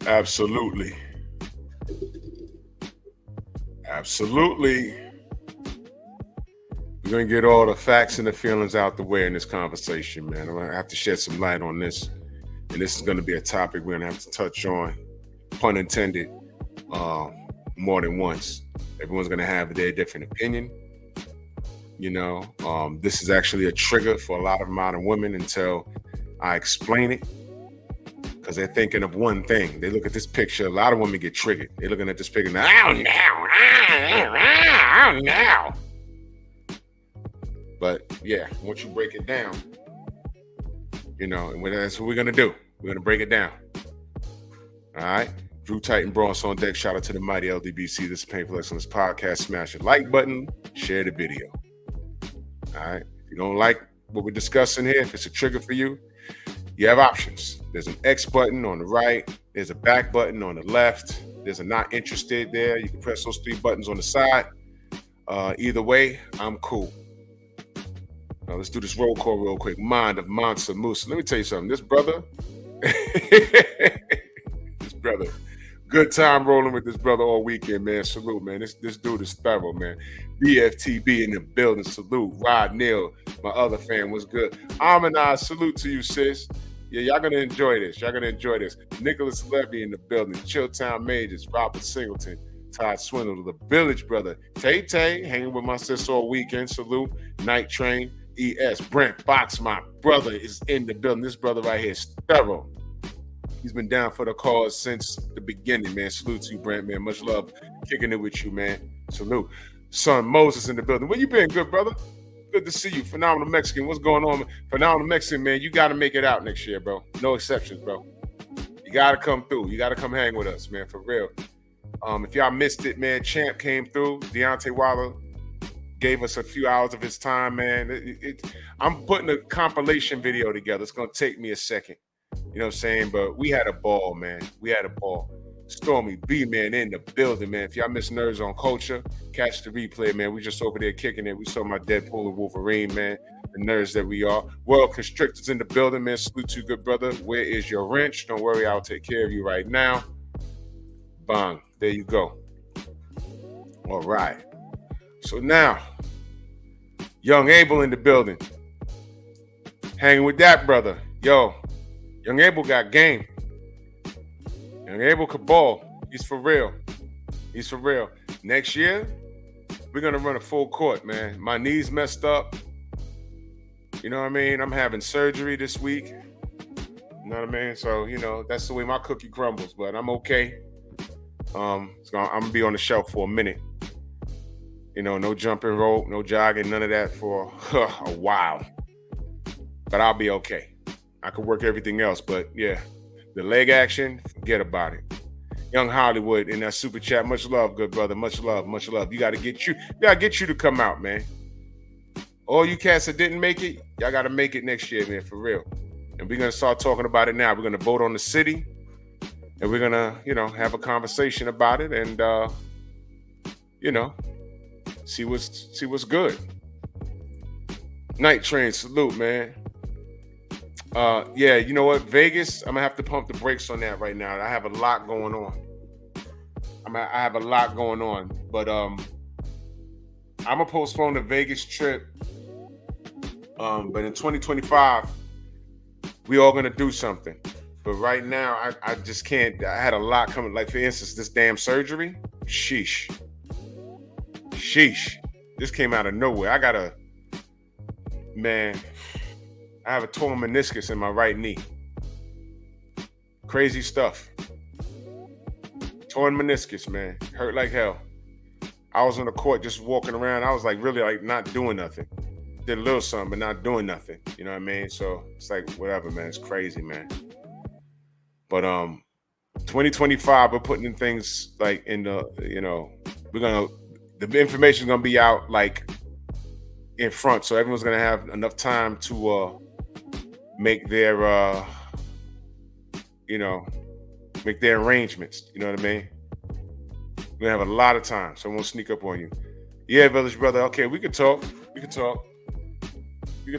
Absolutely. Absolutely. We're going to get all the facts and the feelings out the way in this conversation, man. I'm going to have to shed some light on this. And this is going to be a topic we're going to have to touch on, pun intended, more than once. Everyone's going to have their different opinion. This is actually a trigger for a lot of modern women until I explain it. Because they're thinking of one thing. They look at this picture. A lot of women get triggered. They're looking at this picture. Oh, no. But yeah, once you break it down, and that's what we're going to do. We're going to break it down. All right. Drew Titan Bronx on deck. Shout out to the mighty LDBC. This is Painful Excellence Podcast. Smash the like button. Share the video. All right. If you don't like what we're discussing here, if it's a trigger for you, you have options. There's an X button on the right. There's a back button on the left. There's a not interested there. You can press those 3 buttons on the side. Either way, I'm cool. Now let's do this roll call real quick. Mind of Monster Moose. Let me tell you something. This brother, good time rolling with this brother all weekend, man. Salute, man. This dude is thorough, man. BFTB in the building. Salute. Rod Neal, my other fan, was good. Amina, salute to you, sis. Yeah, y'all gonna enjoy this. Nicholas Levy in the building. Chilltown Majors. Robert Singleton. Todd Swindle, the Village Brother. Tay Tay, hanging with my sister all weekend. Salute. Night Train. ES. Brent Fox, my brother, is in the building. This brother right here is thorough. He's been down for the cause since the beginning, man. Salute to you, Brent, man. Much love kicking it with you, man. Salute. Son Moses in the building. Where you been, good brother? Good to see you. Phenomenal Mexican. What's going on? Phenomenal Mexican, man. You got to make it out next year, bro. No exceptions, bro. You got to come through. You got to come hang with us, man, for real. If y'all missed it, man, Champ came through. Deontay Wilder gave us a few hours of his time, man. I'm putting a compilation video together. It's going to take me a second. You know what I'm saying? But we had a ball, man. We had a ball. Stormy B, man, in the building, man. If y'all miss Nerds on Culture, catch the replay, man. We just over there kicking it. We saw my Deadpool and Wolverine, man. The nerds that we are. World Constrictors in the building, man. Salute to you, good brother. Where is your wrench? Don't worry, I'll take care of you right now. Bang. There you go. All right. So now, Young Abel in the building. Hanging with that brother. Yo, Young Abel got game. Young Abel could ball. He's for real. Next year, we're going to run a full court, man. My knee's messed up. You know what I mean? I'm having surgery this week. You know what I mean? So, that's the way my cookie crumbles, but I'm okay. I'm going to be on the shelf for a minute. No jumping rope, no jogging, none of that for a while. But I'll be okay. I could work everything else, but yeah. The leg action, forget about it. Young Hollywood in that super chat. Much love, good brother. Much love. You gotta get you to come out, man. All you cats that didn't make it, y'all gotta make it next year, man, for real. And we're gonna start talking about it now. We're gonna vote on the city, and we're gonna, have a conversation about it, and see what's good. Night Train, salute, man. Yeah, you know what? Vegas, I'm gonna have to pump the brakes on that right now. I have a lot going on. But I'm gonna postpone the Vegas trip. But in 2025, we all gonna do something. But right now, I just can't. I had a lot coming. Like, for instance, this damn surgery. Sheesh. This came out of nowhere. I have a torn meniscus in my right knee. Crazy stuff. Torn meniscus, man. Hurt like hell. I was on the court just walking around. I was really not doing nothing. Did a little something, but not doing nothing. You know what I mean? So it's whatever, man. It's crazy, man. But 2025, we're putting in things in the, the information's gonna be out in front, so everyone's gonna have enough time to make their make their arrangements. You know what I mean? We're gonna have a lot of time, so I won't sneak up on you. Yeah, Village Brother. Okay, we could talk. We could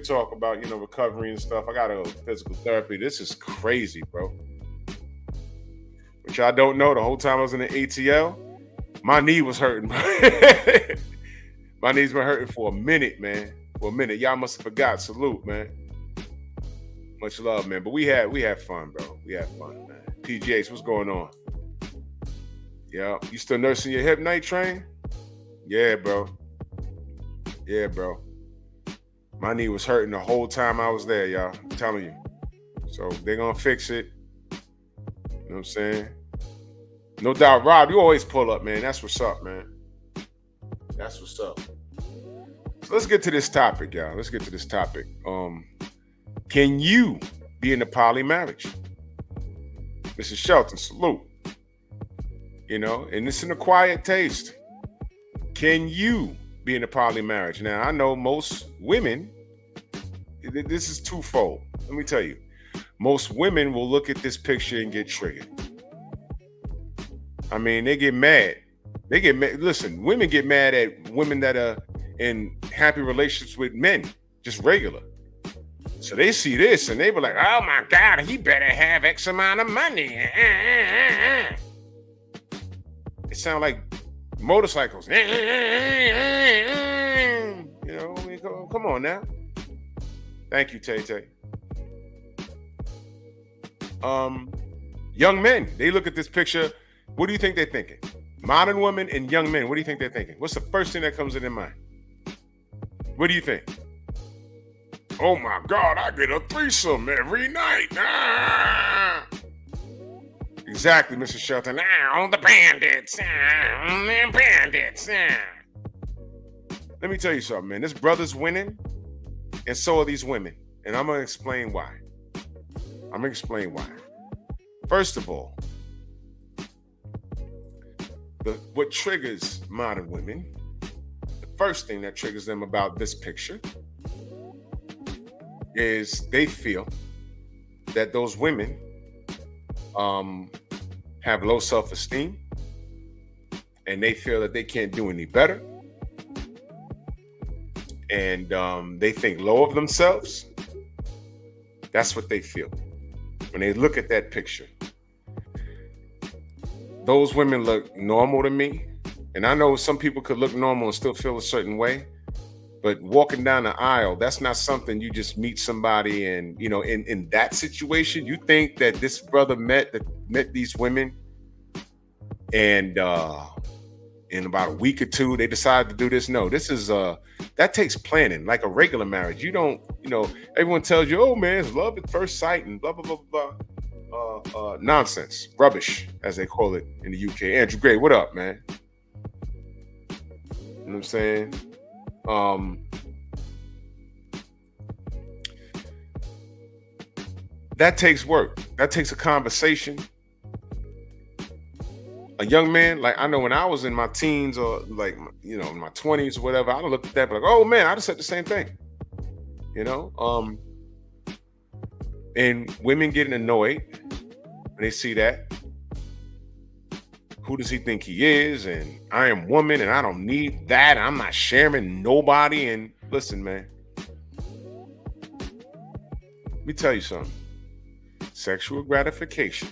talk about recovery and stuff. I got to go to physical therapy. This is crazy, bro. Which y'all don't know, the whole time I was in the ATL, my knee was hurting. My knees been hurting for a minute, man. For a minute. Y'all must have forgot. Salute, man. Much love, man. But we had fun, bro. We had fun, man. PGH, what's going on? Yeah. You still nursing your hip, Night Train? Yeah, bro. Yeah, bro. My knee was hurting the whole time I was there, y'all. I'm telling you. So they're gonna fix it. You know what I'm saying? No doubt, Rob, you always pull up, man. That's what's up, man. That's what's up. So let's get to this topic, y'all. Let's get to this topic. Can you be in a poly marriage? Mrs. Shelton, salute. You know, and it's an acquired taste. Can you be in a poly marriage? Now, I know most women, this is twofold. Let me tell you. Most women will look at this picture and get triggered. I mean, they get mad. They get mad. Listen, women get mad at women that are in happy relationships with men, just regular. So they see this and they be like, oh my God, he better have X amount of money. It sounds like motorcycles. You know, I mean, come on now. Thank you, Tay Tay. Young men, they look at this picture. What do you think they're thinking? Modern women and young men, what do you think they're thinking? What's the first thing that comes in their mind? What do you think? Oh my God, I get a threesome every night. Ah. Exactly, Mr. Shelton. The bandits. The bandits. Let me tell you something, man. This brother's winning, and so are these women. And I'm going to explain why. First of all, what triggers modern women, the first thing that triggers them about this picture is they feel that those women have low self-esteem and they feel that they can't do any better. And they think low of themselves. That's what they feel when they look at that picture. Those women look normal to me. And I know some people could look normal and still feel a certain way. But walking down the aisle, that's not something you just meet somebody and, you know, in that situation, you think that this brother met these women and in about a week or two, they decide to do this. No, this is that takes planning, like a regular marriage. You don't, you know, everyone tells you, oh man, it's love at first sight and blah, blah, blah, blah. Nonsense, rubbish, as they call it in the UK. Andrew Gray, what up, man? You know what I'm saying? That takes work. That takes a conversation. A young man, like I know when I was in my teens or like, you know, in my 20s or whatever, I'd look at that like, oh man, I'd have said the same thing. You know? And women getting annoyed when they see that. Who does he think he is? And I am woman and I don't need that. I'm not sharing nobody. And listen, man, let me tell you something. Sexual gratification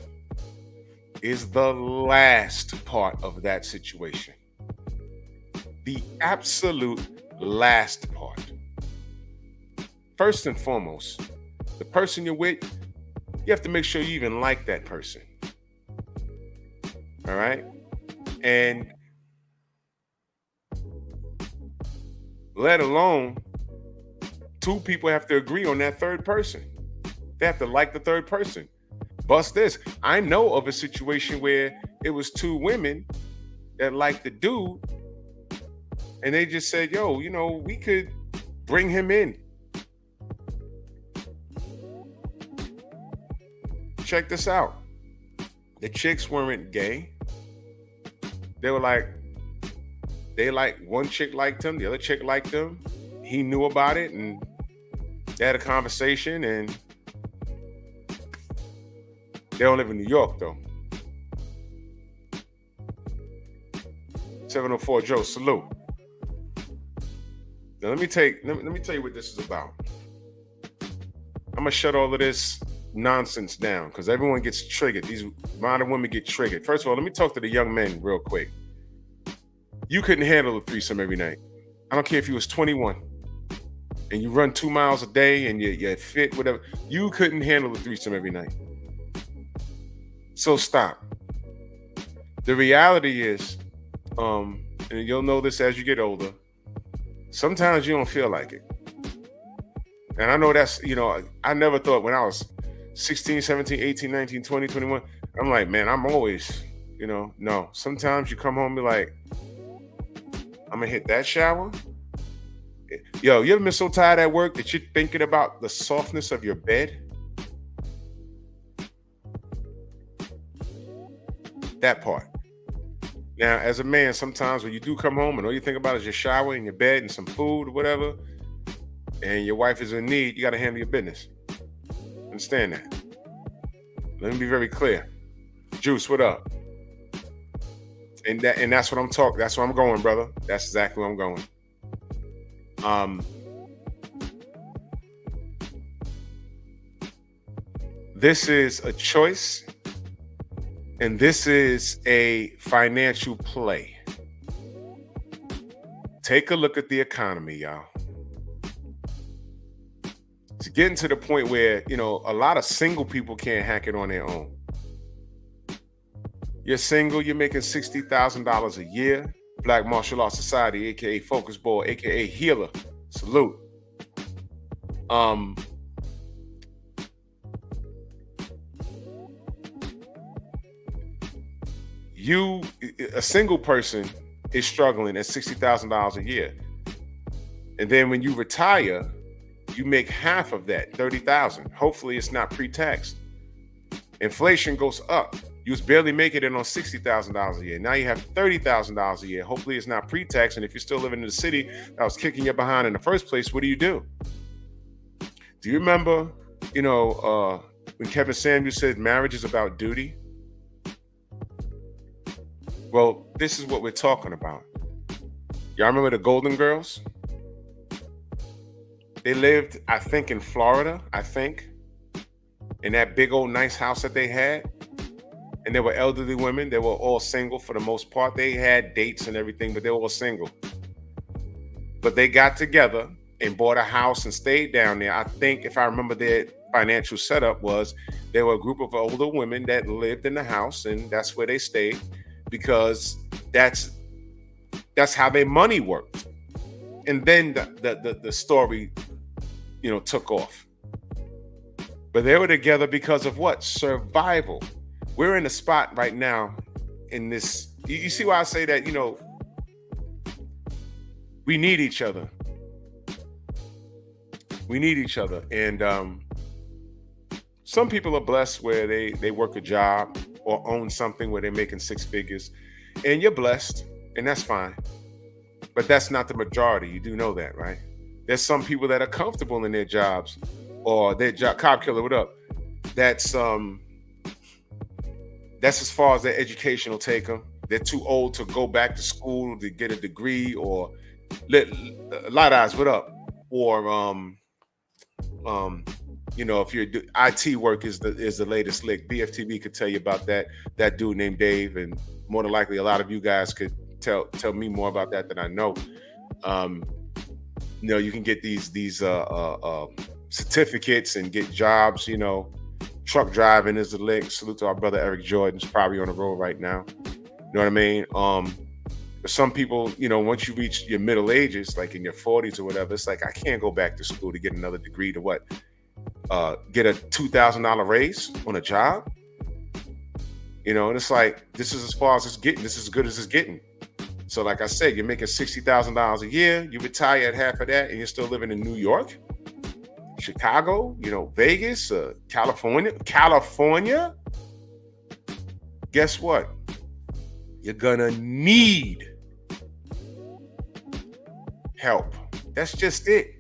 is the last part of that situation. The absolute last part. First and foremost, the person you're with, you have to make sure you even like that person. All right? And let alone two people have to agree on that third person. They have to like the third person. Bust this. I know of a situation where it was two women that liked the dude and they just said, yo, you know, we could bring him in. Check this out. The chicks weren't gay. They were like, one chick liked him, the other chick liked him. He knew about it and they had a conversation and they don't live in New York though. 704 Joe, salute. Now let me tell you what this is about. I'm gonna shut all of this nonsense down because everyone gets triggered. These modern women get triggered. First of all, let me talk to the young men real quick. You couldn't handle a threesome every night. I don't care if you was 21 and you run 2 miles a day and you're fit, whatever. You couldn't handle a threesome every night. So stop. The reality is, and you'll know this as you get older, sometimes you don't feel like it. And I know that's, I never thought when I was 16, 17, 18, 19, 20, 21, I'm like, man, I'm always, no. Sometimes you come home and be like, I'm gonna hit that shower. Yo, you ever been so tired at work that you're thinking about the softness of your bed? That part. Now, as a man, sometimes when you do come home and all you think about is your shower and your bed and some food or whatever, and your wife is in need, you got to handle your business. Understand that. Let me be very clear. Juice, what up? And that's what I'm talking. That's where I'm going, brother. That's exactly where I'm going. This is a choice, and this is a financial play. Take a look at the economy, y'all. It's getting to the point where, a lot of single people can't hack it on their own. You're single, you're making $60,000 a year. Black Martial Arts Society, aka Focus Board, aka Healer. Salute. A single person is struggling at $60,000 a year. And then when you retire, you make half of that, $30,000. Hopefully it's not pre-taxed. Inflation goes up. You was barely making it on $60,000 a year. Now you have $30,000 a year. Hopefully it's not pre-tax. And if you're still living in the city that was kicking you behind in the first place, what do? Do you remember, when Kevin Samuels said marriage is about duty? Well, this is what we're talking about. Y'all remember the Golden Girls? They lived, I think, in Florida, in that big old nice house that they had. And they were elderly women. They were all single for the most part. They had dates and everything, but they were all single. But they got together and bought a house and stayed down there. I think, if I remember, their financial setup was they were a group of older women that lived in the house, and that's where they stayed because that's how their money worked. And then the story, took off. But they were together because of what? Survival. We're in a spot right now in this. You see why I say that, we need each other. We need each other. And some people are blessed where they work a job or own something where they're making six figures. And you're blessed, and that's fine. But that's not the majority. You do know that, right? There's some people that are comfortable in their jobs or their job. Cop Killer, what up? That's as far as their education will take them. They're too old to go back to school to get a degree, or Light Eyes, what up? Or if you're IT work is the latest lick. BFTB could tell you about that dude named Dave, and more than likely a lot of you guys could tell me more about that than I know. You can get these certificates and get jobs. Truck driving is the lick. Salute to our brother Eric Jordan. He's probably on the road right now. You know what I mean? But some people, once you reach your middle ages, like in your 40s or whatever, it's like, I can't go back to school to get another degree to what? Get a $2,000 raise on a job? And it's like, this is as far as it's getting. This is as good as it's getting. So like I said, you're making $60,000 a year. You retire at half of that and you're still living in New York, Chicago, Vegas, California. Guess what? You're gonna need help. That's just it.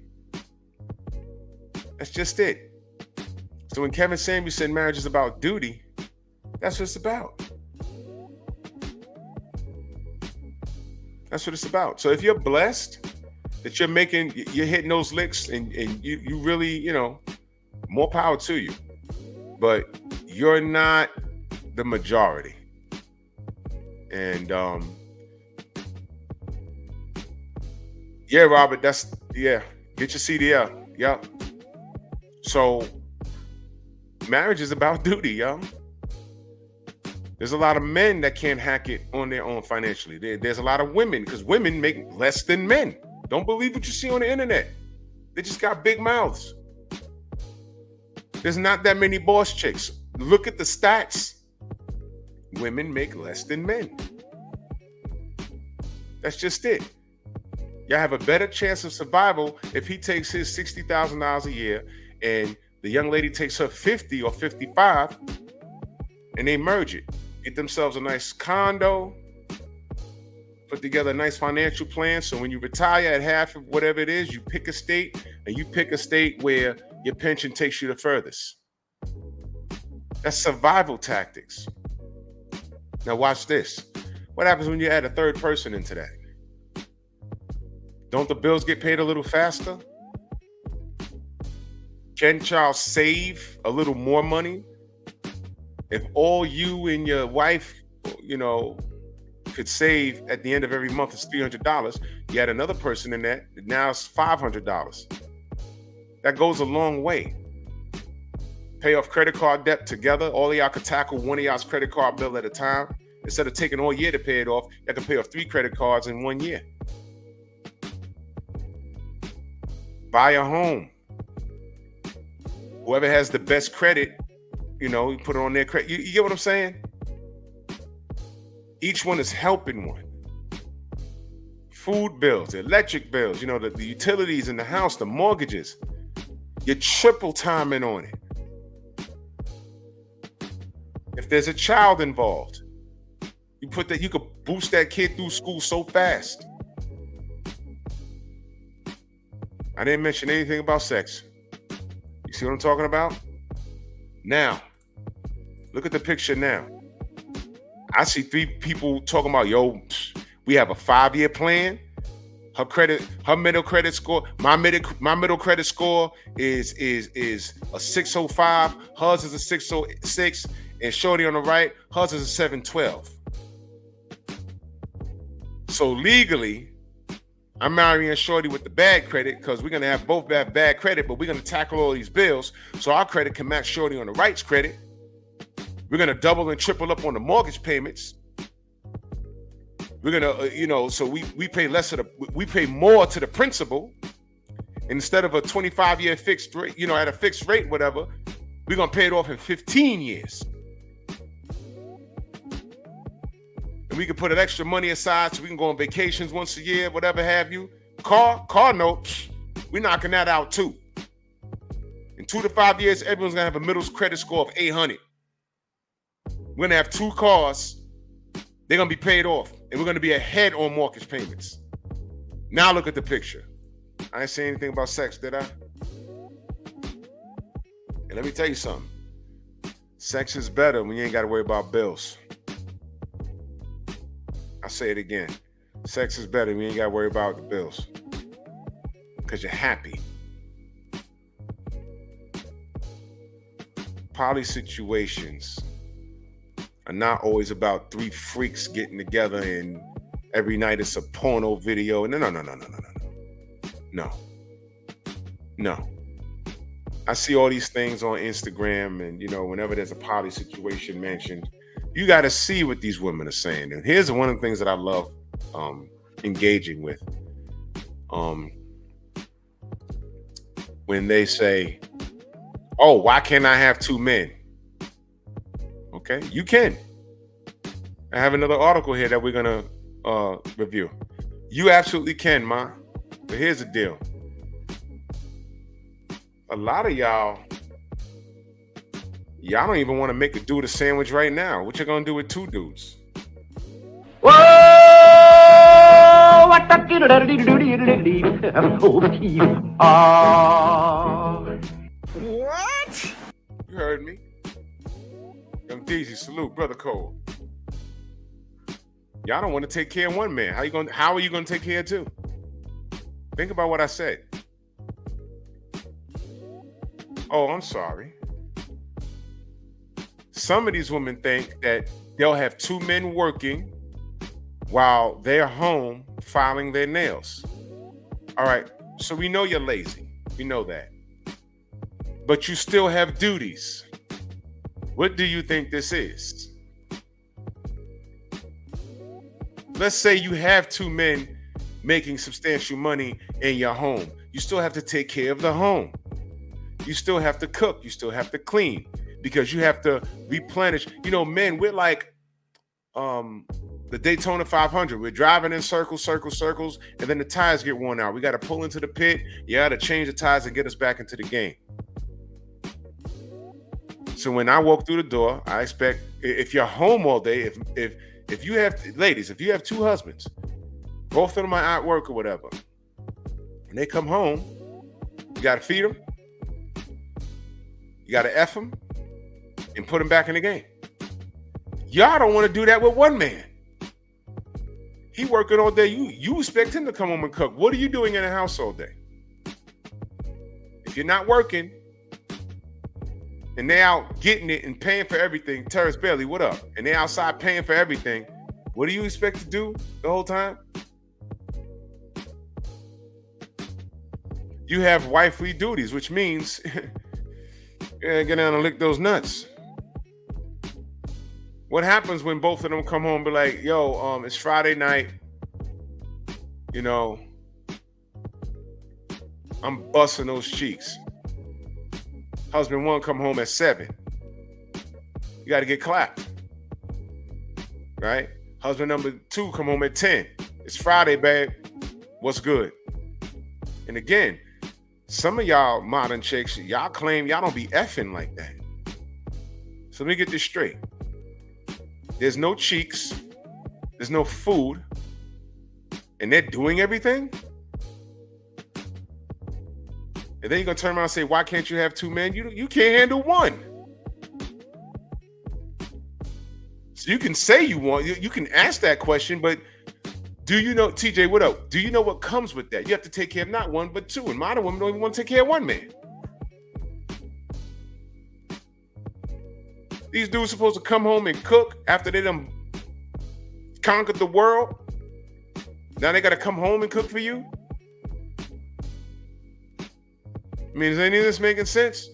So when Kevin Samuels said marriage is about duty, that's what it's about. That's what it's about. So if you're blessed that you're hitting those licks and you really, more power to you. but you're not the majority. And yeah, Robert, get your CDL. Yep. So marriage is about duty, yo. There's a lot of men that can't hack it on their own financially. There's a lot of women, because women make less than men. Don't believe what you see on the internet. They just got big mouths. There's not that many boss chicks. Look at the stats. Women make less than men. That's just it. Y'all have a better chance of survival if he takes his $60,000 a year and the young lady takes her 50 or 55 and they merge it. Get themselves a nice condo, put together a nice financial plan. So when you retire at half of whatever it is, you pick a state, and you pick a state where your pension takes you the furthest. That's survival tactics. Now watch this. What happens when you add a third person into that? Don't the bills get paid a little faster? Can y'all save a little more money? If all you and your wife, could save at the end of every month is $300, you add another person in that, now it's $500. That goes a long way. Pay off credit card debt together. All of y'all could tackle one of y'all's credit card bill at a time. Instead of taking all year to pay it off, y'all can pay off 3 credit cards in 1 year. Buy a home. Whoever has the best credit, you put it on their credit. You get what I'm saying? Each one is helping one. Food bills, electric bills, the utilities in the house, the mortgages. You're triple timing on it. If there's a child involved, you could boost that kid through school so fast. I didn't mention anything about sex. You see what I'm talking about? Now, look at the picture now. I see 3 people talking about, we have a 5-year plan. Her middle credit score, my middle credit score is a 605. Hers is a 606, and shorty on the right, hers is a 712. So legally, I'm marrying shorty with the bad credit because we're gonna have both have bad credit, but we're gonna tackle all these bills so our credit can match shorty on the right's credit. We're gonna double and triple up on the mortgage payments. We're gonna, so we pay we pay more to the principal. Instead of a 25-year fixed rate, at a fixed rate, whatever, we're gonna pay it off in 15 years. And we can put an extra money aside so we can go on vacations once a year, whatever have you. Car note, we're knocking that out too. In 2 to 5 years, everyone's gonna have a middle credit score of 800. We're gonna have 2 cars. They're gonna be paid off, and we're gonna be ahead on mortgage payments. Now look at the picture. I ain't saying anything about sex, did I? And let me tell you something. Sex is better when you ain't gotta worry about bills. I'll say it again. Sex is better when you ain't gotta worry about the bills. Because you're happy. Poly situations are not always about 3 freaks getting together and every night it's a porno video. No. I see all these things on Instagram, and whenever there's a poly situation mentioned, you got to see what these women are saying. And here's one of the things that I love engaging with. When they say, "Oh, why can't I have 2 men?" Okay, you can. I have another article here that we're gonna review. You absolutely can, ma. But here's the deal. A lot of y'all don't even want to make a dude a sandwich right now. What you gonna do with 2 dudes? Whoa! What? You heard me. Young Deezy, salute, brother Cole. Y'all don't want to take care of 1 man. How are you gonna take care of 2? Think about what I said. Oh, I'm sorry. Some of these women think that they'll have two men working while they're home filing their nails. All right, so we know you're lazy. We know that. But you still have duties. What do you think this is? Let's say you have two men making substantial money in your home. You still have to take care of the home. You still have to cook. You still have to clean because you have to replenish. You know, men, we're like the Daytona 500. We're driving in circles, circles, and then the tires get worn out. We got to pull into the pit. You got to change the tires and get us back into the game. So when I walk through the door, I expect, if you're home all day, if you have, ladies, if you have two husbands, both of them are at work or whatever, and they come home, you got to feed them, you got to F them, and put them back in the game. Y'all don't want to do that with one man. He working all day. You expect him to come home and cook. What are you doing in the house all day? If you're not working, and they out getting it and paying for everything, Terrence Bailey, what up? And they outside paying for everything. What do you expect to do the whole time? You have wifely duties, which means you gotta get down and lick those nuts. What happens when both of them come home and be like, yo, it's Friday night, you know, I'm busting those cheeks. Husband one come home at 7. You got to get clapped, right? Husband number 2 come home at 10. It's Friday, babe. What's good? And again, some of y'all modern chicks, y'all claim y'all don't be effing like that. So let me get this straight. There's no cheeks. There's no food. And they're doing everything? And then you're going to turn around and say, why can't you have two men? You can't handle one. So you can say you want, you can ask that question, but do you know, TJ, what up? Do you know what comes with that? You have to take care of not one, but two. And modern women don't even want to take care of one man. These dudes supposed to come home and cook after they done conquered the world. Now they got to come home and cook for you? I mean, is any of this making sense?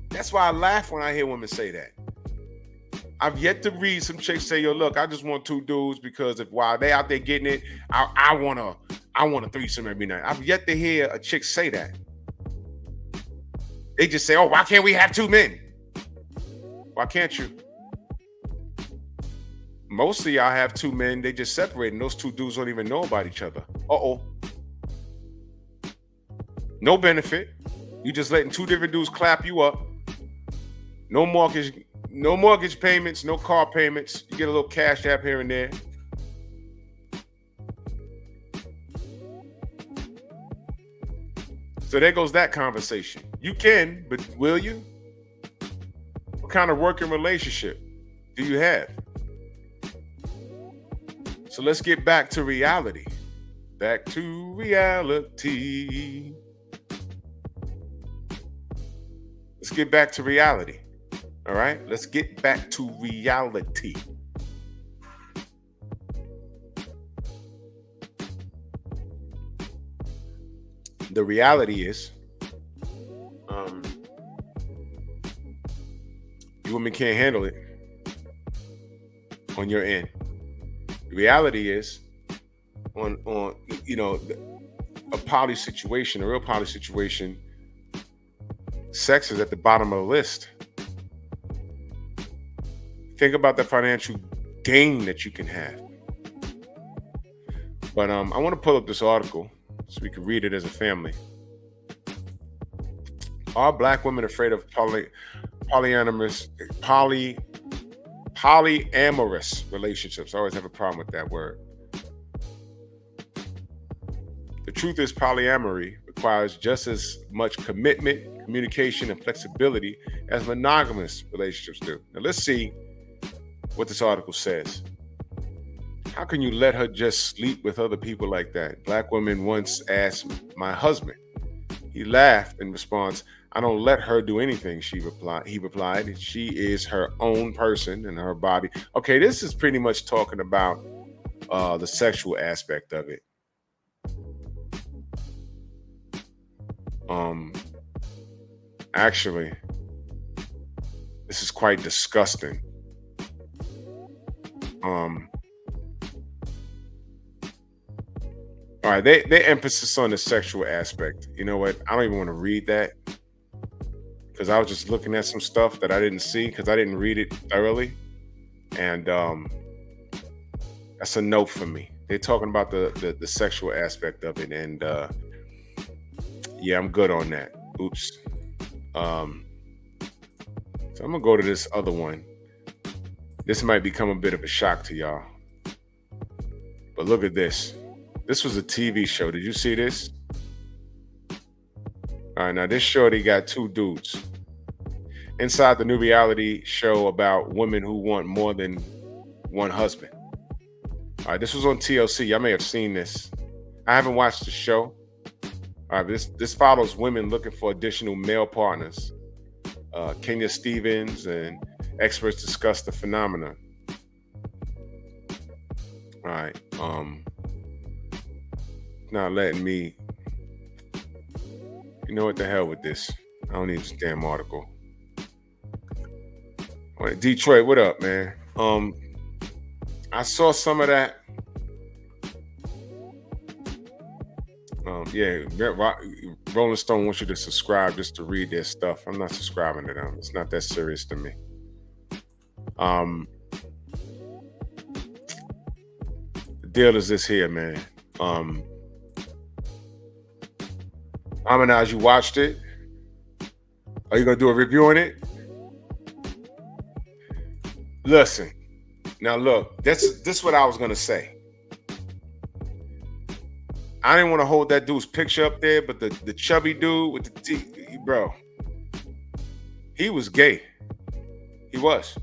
That's why I laugh when I hear women say that. I've yet to read some chicks say, yo, look, I just want two dudes because if while they out there getting it, I want a threesome every night. I've yet to hear a chick say that. They just say, oh, why can't we have two men? Why can't you? Most of y'all have two men, they just separate, and those two dudes don't even know about each other. Uh-oh. No benefit. You just letting two different dudes clap you up. No mortgage payments, no car payments. You get a little cash app here and there. So there goes that conversation. You can, but will you? What kind of working relationship do you have? So let's get back to reality. Back to reality. Let's get back to reality. All right? Let's get back to reality. The reality is, you women can't handle it on your end. The reality is, on a poly situation, a real poly situation, sex is at the bottom of the list. Think about the financial gain that you can have. But I want to pull up this article so we can read it as a family. Are Black women afraid of polyamorous relationships? I always have a problem with that word. The truth is, polyamory requires just as much commitment, communication, and flexibility as monogamous relationships do. Now let's see what this article says. How can you let her just sleep with other people like that? Black woman once asked my husband. He laughed in response. I don't let her do anything, he replied. She is her own person and her body. Okay, this is pretty much talking about the sexual aspect of it. Um Actually, this is quite disgusting. Um all right, they emphasis on the sexual aspect. You know what? I don't even want to read that because I was just looking at some stuff that I didn't see because I didn't read it thoroughly. And that's a note for me. They're talking about the sexual aspect of it, and yeah, I'm good on that. Oops. Um, so I'm gonna go to this other one. This might become a bit of a shock to y'all, but look at this. This was a TV show. Did you see this? All right, now this shorty got two dudes inside the new reality show about women who want more than one husband. All right, this was on TLC. Y'all may have seen this. I haven't watched the show. All right, this follows women looking for additional male partners. Kenya Stevens and experts discuss the phenomenon. All right, not letting me. You know what the hell with this? I don't need this damn article. All right, Detroit, what up, man? I saw some of that. Yeah, Rolling Stone wants you to subscribe just to read their stuff. I'm not subscribing to them. It's not that serious to me. The deal is this here, man. Amanaz, you watched it? Are you gonna do a review on it? Listen, now look, this what I was gonna say. I didn't want to hold that dude's picture up there, but the chubby dude with the teeth, bro, he was gay. He was.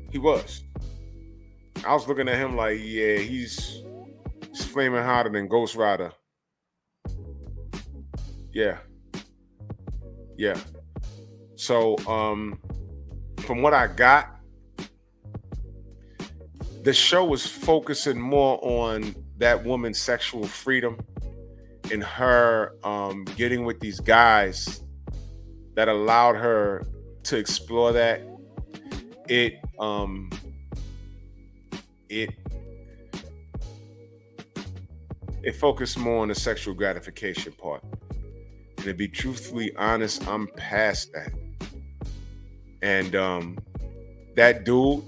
He was. I was looking at him like, yeah, he's flaming hotter than Ghost Rider. Yeah. Yeah. So, from what I got, the show was focusing more on that woman's sexual freedom and her getting with these guys that allowed her to explore that. It focused more on the sexual gratification part. And to be truthfully honest, I'm past that. And that dude,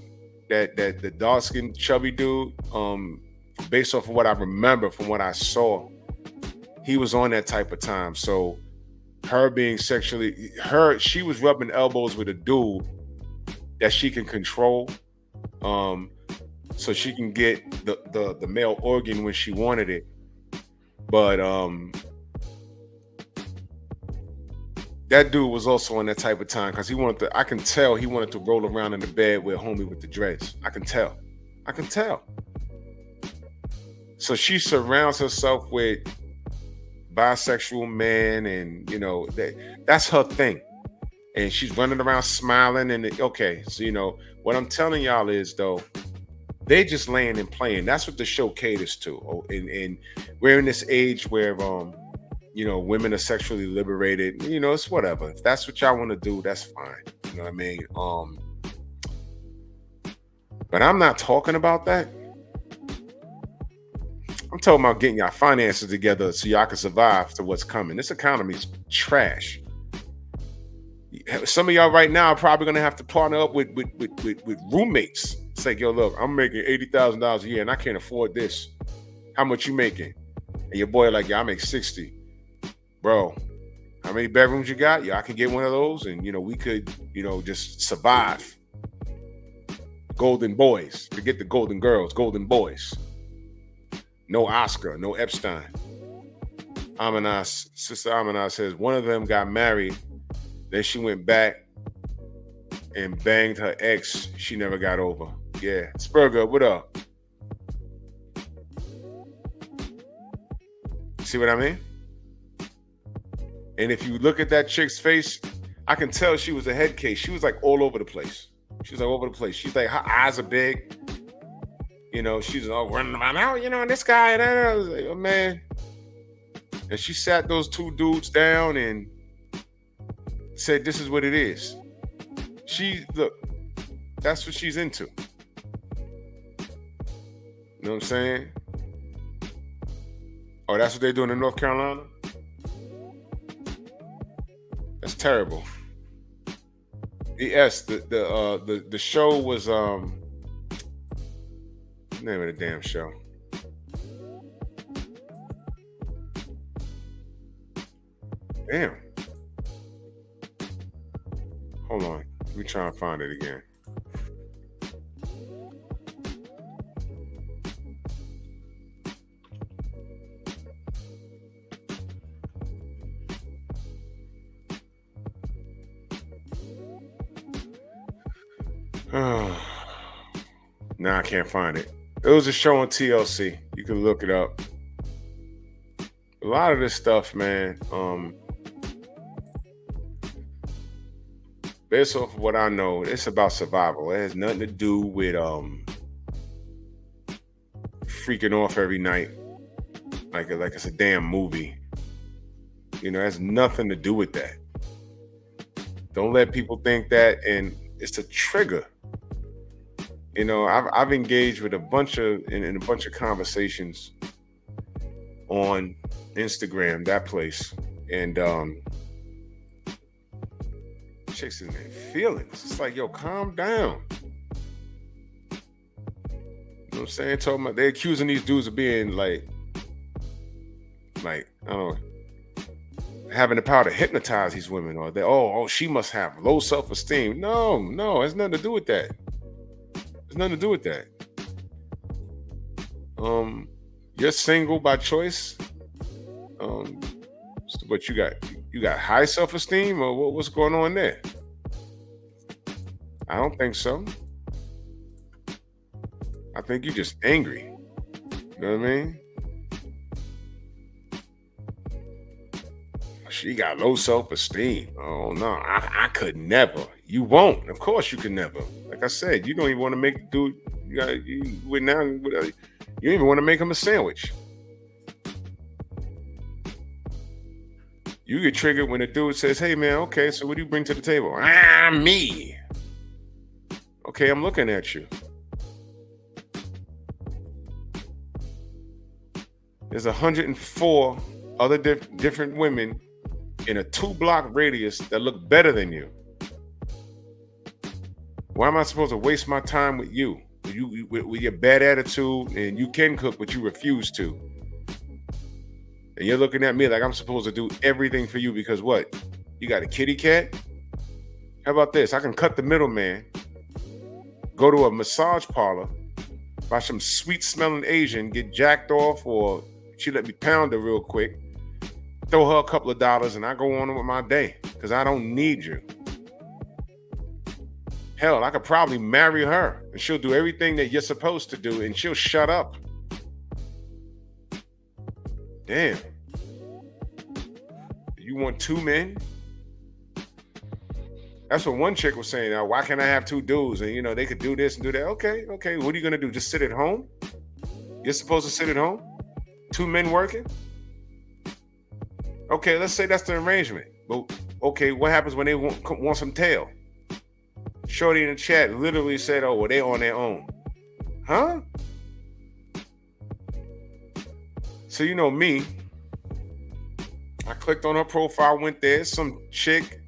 that the dark-skinned chubby dude, based off of what I remember from what I saw, he was on that type of time. So her being sexually, she was rubbing elbows with a dude that she can control, so she can get the male organ when she wanted it. But that dude was also on that type of time because I can tell he wanted to roll around in the bed with homie with the dreads. I can tell. So she surrounds herself with bisexual men, and that's her thing. And she's running around smiling. And okay, so what I'm telling y'all is, though, they just laying and playing. That's what the show caters to. And we're in this age where women are sexually liberated. It's whatever. If that's what y'all want to do, that's fine. You know what I mean? But I'm not talking about that. I'm talking about getting y'all finances together so y'all can survive to what's coming. This economy's trash. Some of y'all right now are probably gonna have to partner up with roommates. It's like, yo, look, I'm making $80,000 a year and I can't afford this. How much you making? And your boy like, yeah, I make 60. Bro, how many bedrooms you got? Yeah, I can get one of those, and we could, just survive. Golden boys. Forget the golden girls, golden boys. No Oscar, no Epstein. Sister Amanaz says one of them got married, then she went back and banged her ex she never got over. Yeah. Spurger, what up? See what I mean? And if you look at that chick's face, I can tell she was a head case. She was like all over the place. She was like all over the place. She's like, her eyes are big. You know, she's all running around out, you know, this guy, and I was like, oh man. And she sat those two dudes down and said, this is what it is. Look, that's what she's into. You know what I'm saying? Oh, that's what they're doing in North Carolina? That's terrible. Yes, the show was what's the name of the damn show? Damn. Hold on. Let me try and find it again. Nah, I can't find it. It was a show on TLC. You can look it up. A lot of this stuff, man, based off of what I know, it's about survival. It has nothing to do with freaking off every night like it's a damn movie. You know, it has nothing to do with that. Don't let people think that, and it's a trigger. You know, I've engaged with a bunch of in a bunch of conversations on Instagram, that place, and chicks in their feelings. It's like, yo, calm down. You know what I'm saying? They're accusing these dudes of being like I don't know, having the power to hypnotize these women, or they she must have low self-esteem. No, it has nothing to do with that. It's nothing to do with that. You're single by choice. But you got high self-esteem, or what's going on there? I don't think so. I think you're just angry. You know what I mean? She got low self-esteem. Oh no, I could never. You won't. Of course you can never. Like I said, you don't even want to make the dude. You don't even want to make him a sandwich. You get triggered when a dude says, "Hey man, okay, so what do you bring to the table?" Me. Okay, I'm looking at you. There's 104 other different women in a 2-block radius that look better than you. Why am I supposed to waste my time with you? With your bad attitude, and you can cook, but you refuse to. And you're looking at me like I'm supposed to do everything for you because what? You got a kitty cat? How about this? I can cut the middleman, go to a massage parlor, buy some sweet-smelling Asian, get jacked off, or she let me pound her real quick, throw her a couple of dollars, and I go on with my day because I don't need you. Hell, I could probably marry her and she'll do everything that you're supposed to do and she'll shut up. Damn. You want 2 men? That's what one chick was saying. Why can't I have 2 dudes? And they could do this and do that. Okay. What are you gonna do? Just sit at home? You're supposed to sit at home? 2 men working? Okay, let's say that's the arrangement. But okay, what happens when they want some tail? Shorty in the chat literally said, "Oh, well, they on their own." Huh? So you know me. I clicked on her profile, went there. Some chick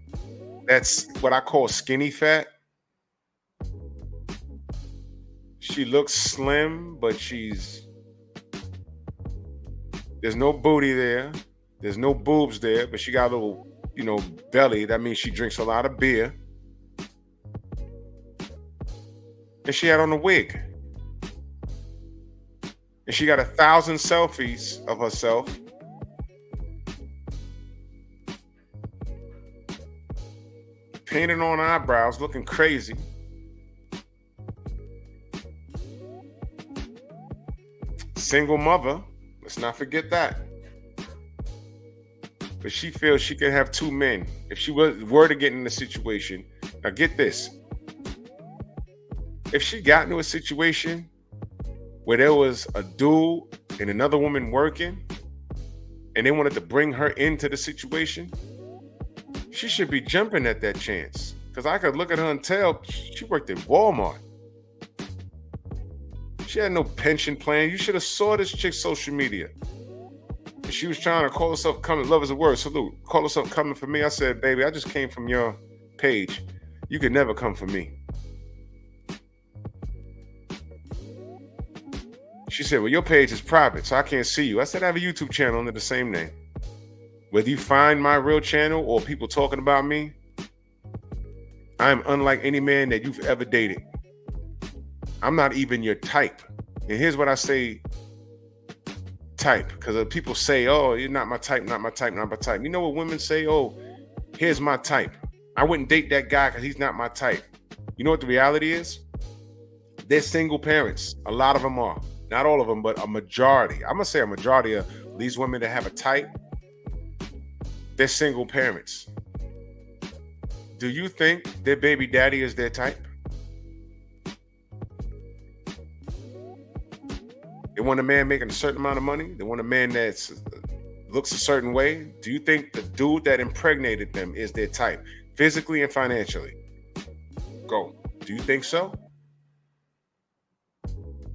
that's what I call skinny fat. She looks slim, but there's no booty there. There's no boobs there, but she got a little, belly. That means she drinks a lot of beer. And she had on a wig. And she got 1,000 selfies of herself. Painted on eyebrows, looking crazy. Single mother. Let's not forget that. but she feels she can have two men. If she were to get in a situation, now get this. If she got into a situation where there was a dude and another woman working and they wanted to bring her into the situation, she should be jumping at that chance. Because I could look at her and tell she worked at Walmart. She had no pension plan. You should have saw this chick's social media. She was trying to call herself coming. Love is a word. Salute. Call herself coming for me. I said, baby, I just came from your page. You could never come for me. She said, well, your page is private, so I can't see you. I said, I have a YouTube channel under the same name. Whether you find my real channel or people talking about me, I am unlike any man that you've ever dated. I'm not even your type. And here's what I say, type. Because people say, oh, you're not my type, not my type, not my type. You know what women say? Oh, here's my type. I wouldn't date that guy because he's not my type. You know what the reality is? They're single parents. A lot of them are. Not all of them, but a majority. I'm going to say a majority of these women that have a type, they're single parents. Do you think their baby daddy is their type? They want a man making a certain amount of money. They want a man that looks a certain way. Do you think the dude that impregnated them is their type, physically and financially? Go. Do you think so?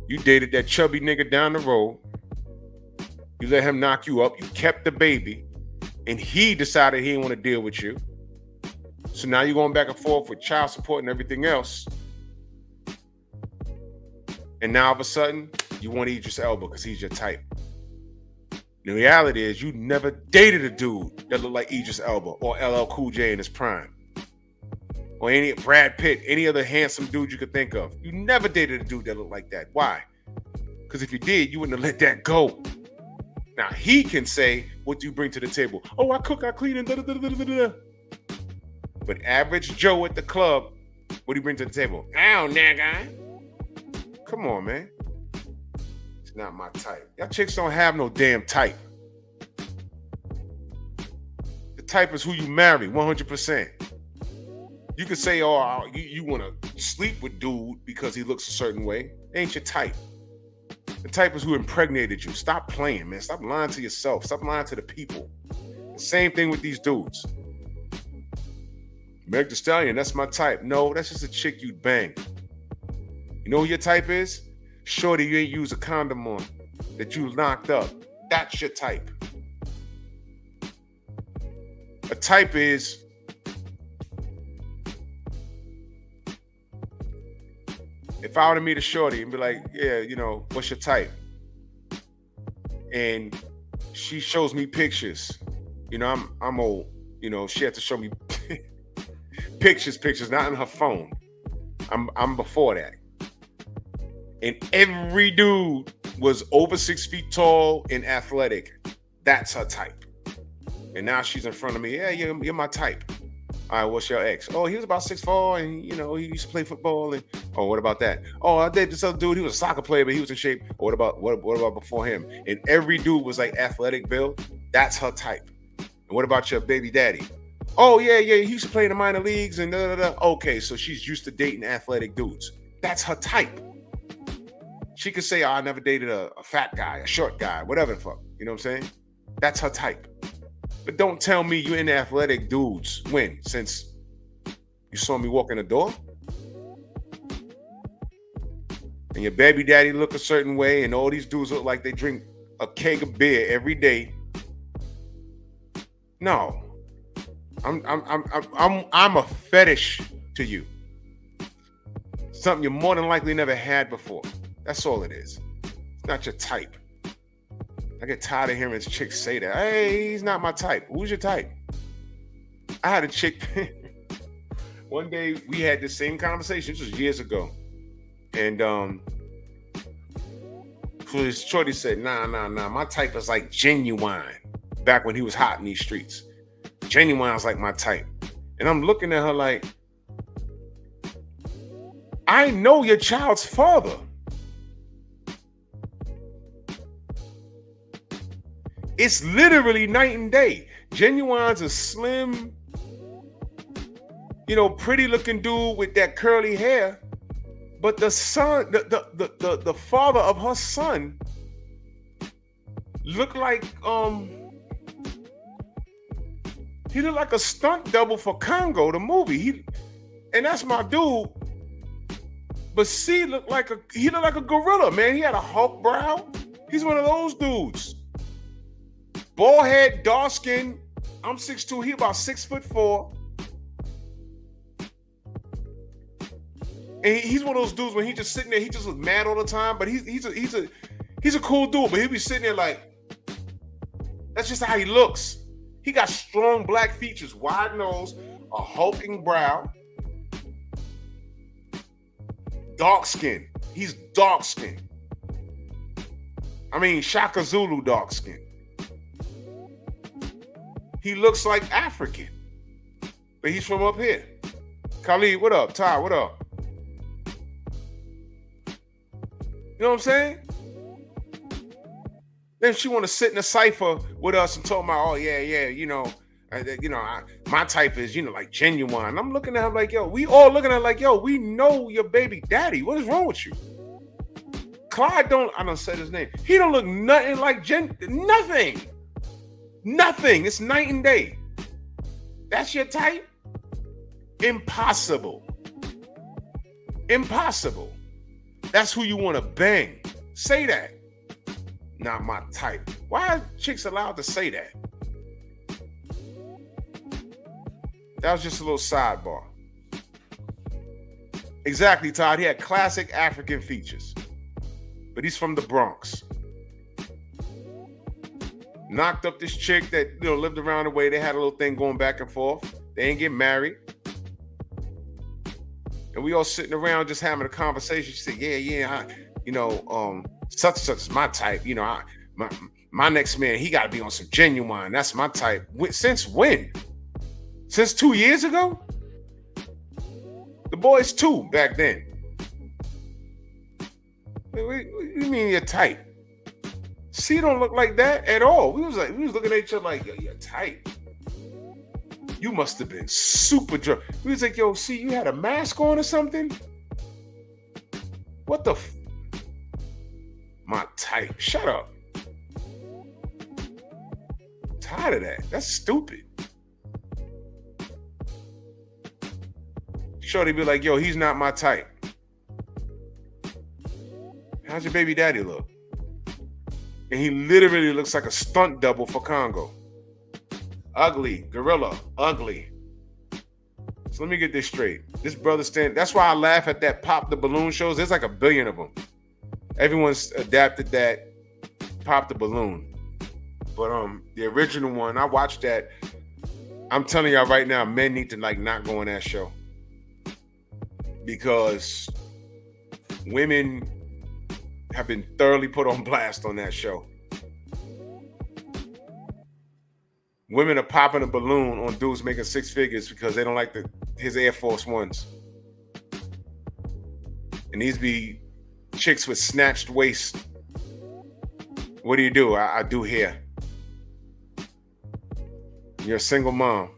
You dated that chubby nigga down the road. You let him knock you up. You kept the baby. And he decided he didn't want to deal with you. So now you're going back and forth with child support and everything else. And now all of a sudden, you want Idris Elba because he's your type. The reality is you never dated a dude that looked like Idris Elba or LL Cool J in his prime. Or any Brad Pitt, any other handsome dude you could think of. You never dated a dude that looked like that. Why? Because if you did, you wouldn't have let that go. Now, he can say, what do you bring to the table? Oh, I cook, I clean, and da-da-da-da-da-da. But average Joe at the club, what do you bring to the table? Ow, nigga. Come on, man. It's not my type. Y'all chicks don't have no damn type. The type is who you marry, 100%. You could say, oh, you want to sleep with dude because he looks a certain way. Ain't your type. The type is who impregnated you. Stop playing, man. Stop lying to yourself. Stop lying to the people. The same thing with these dudes. Meg Thee Stallion, that's my type. No, that's just a chick you'd bang. You know who your type is? Shorty you ain't use a condom on, that you knocked up. That's your type. A type is if I were to meet a shorty and be like, yeah, you know, what's your type? And she shows me pictures. You know, I'm old. You know, she had to show me pictures, not on her phone. I'm before that. And every dude was over 6 feet tall and athletic. That's her type. And now she's in front of me. Yeah, you're my type. All right, what's your ex? Oh, he was about 6'4", and you know he used to play football. And oh, what about that? Oh, I dated this other dude. He was a soccer player, but he was in shape. What about before him? And every dude was like athletic build. That's her type. And what about your baby daddy? Oh yeah, he used to play in the minor leagues and da da da. Okay, so she's used to dating athletic dudes. That's her type. She could say, oh, I never dated a fat guy, a short guy, whatever the fuck. You know what I'm saying? That's her type. But don't tell me you into athletic dudes. When? Since you saw me walk in the door? And your baby daddy look a certain way, and all these dudes look like they drink a keg of beer every day. No. I'm a fetish to you. Something you more than likely never had before. That's all it is. It's not your type. I get tired of hearing chicks say that. Hey, he's not my type. Who's your type? I had a chick. One day we had the same conversation. This was years ago. And Shorty said, nah. My type is like Genuine. Back when he was hot in these streets. Genuine's like my type. And I'm looking at her like, I know your child's father. It's literally night and day. Genuine's a slim, pretty looking dude with that curly hair. But the son, the father of her son looked like he looked like a stunt double for Congo, the movie. And that's my dude. But C looked like a gorilla, man. He had a Hulk brow. He's one of those dudes. Bald head, dark skin. I'm 6'2", he about 6'4". And he's one of those dudes when he just sitting there, he just looks mad all the time. But he's a cool dude, but he'll be sitting there like, that's just how he looks. He got strong black features, wide nose, a hulking brow, dark skin. He's dark skin. I mean, Shaka Zulu dark skin. He looks like African, but he's from up here. Khalid, what up? Ty, what up? You know what I'm saying? Then she want to sit in a cipher with us and talk about, oh yeah, my type is, like Genuine. I'm looking at her like, yo, we all looking at her like, yo, we know your baby daddy. What is wrong with you? Clyde I don't say his name. He don't look nothing like nothing. Nothing. It's night and day. That's your type? Impossible. Impossible. That's who you want to bang. Say that. Not my type. Why are chicks allowed to say that? That was just a little sidebar. Exactly, Todd. He had classic African features. But he's from the Bronx. Knocked up this chick that lived around the way. They had a little thing going back and forth. They ain't get married. And we all sitting around just having a conversation. She said, yeah, such and such is my type. My next man, he got to be on some Genuine. That's my type. Since when? Since 2 years ago? The boy's 2 back then. What you mean you're tight? C don't look like that at all. We was looking at each other like, yo, you're tight. You must have been super drunk. We was like, yo, C, you had a mask on or something? What the my type. Shut up. I'm tired of that. That's stupid. Shorty be like, yo, he's not my type. How's your baby daddy look? And he literally looks like a stunt double for Congo. Ugly, gorilla, ugly. So let me get this straight. This brother that's why I laugh at that Pop the Balloon shows. There's like a billion of them. Everyone's adapted that Pop the Balloon. But the original one, I watched that. I'm telling y'all right now, men need to not go on that show. Because women have been thoroughly put on blast on that show. Women are popping a balloon on dudes making 6 figures because they don't like his Air Force Ones. And these be chicks with snatched waist. What do? I do hair. You're a single mom.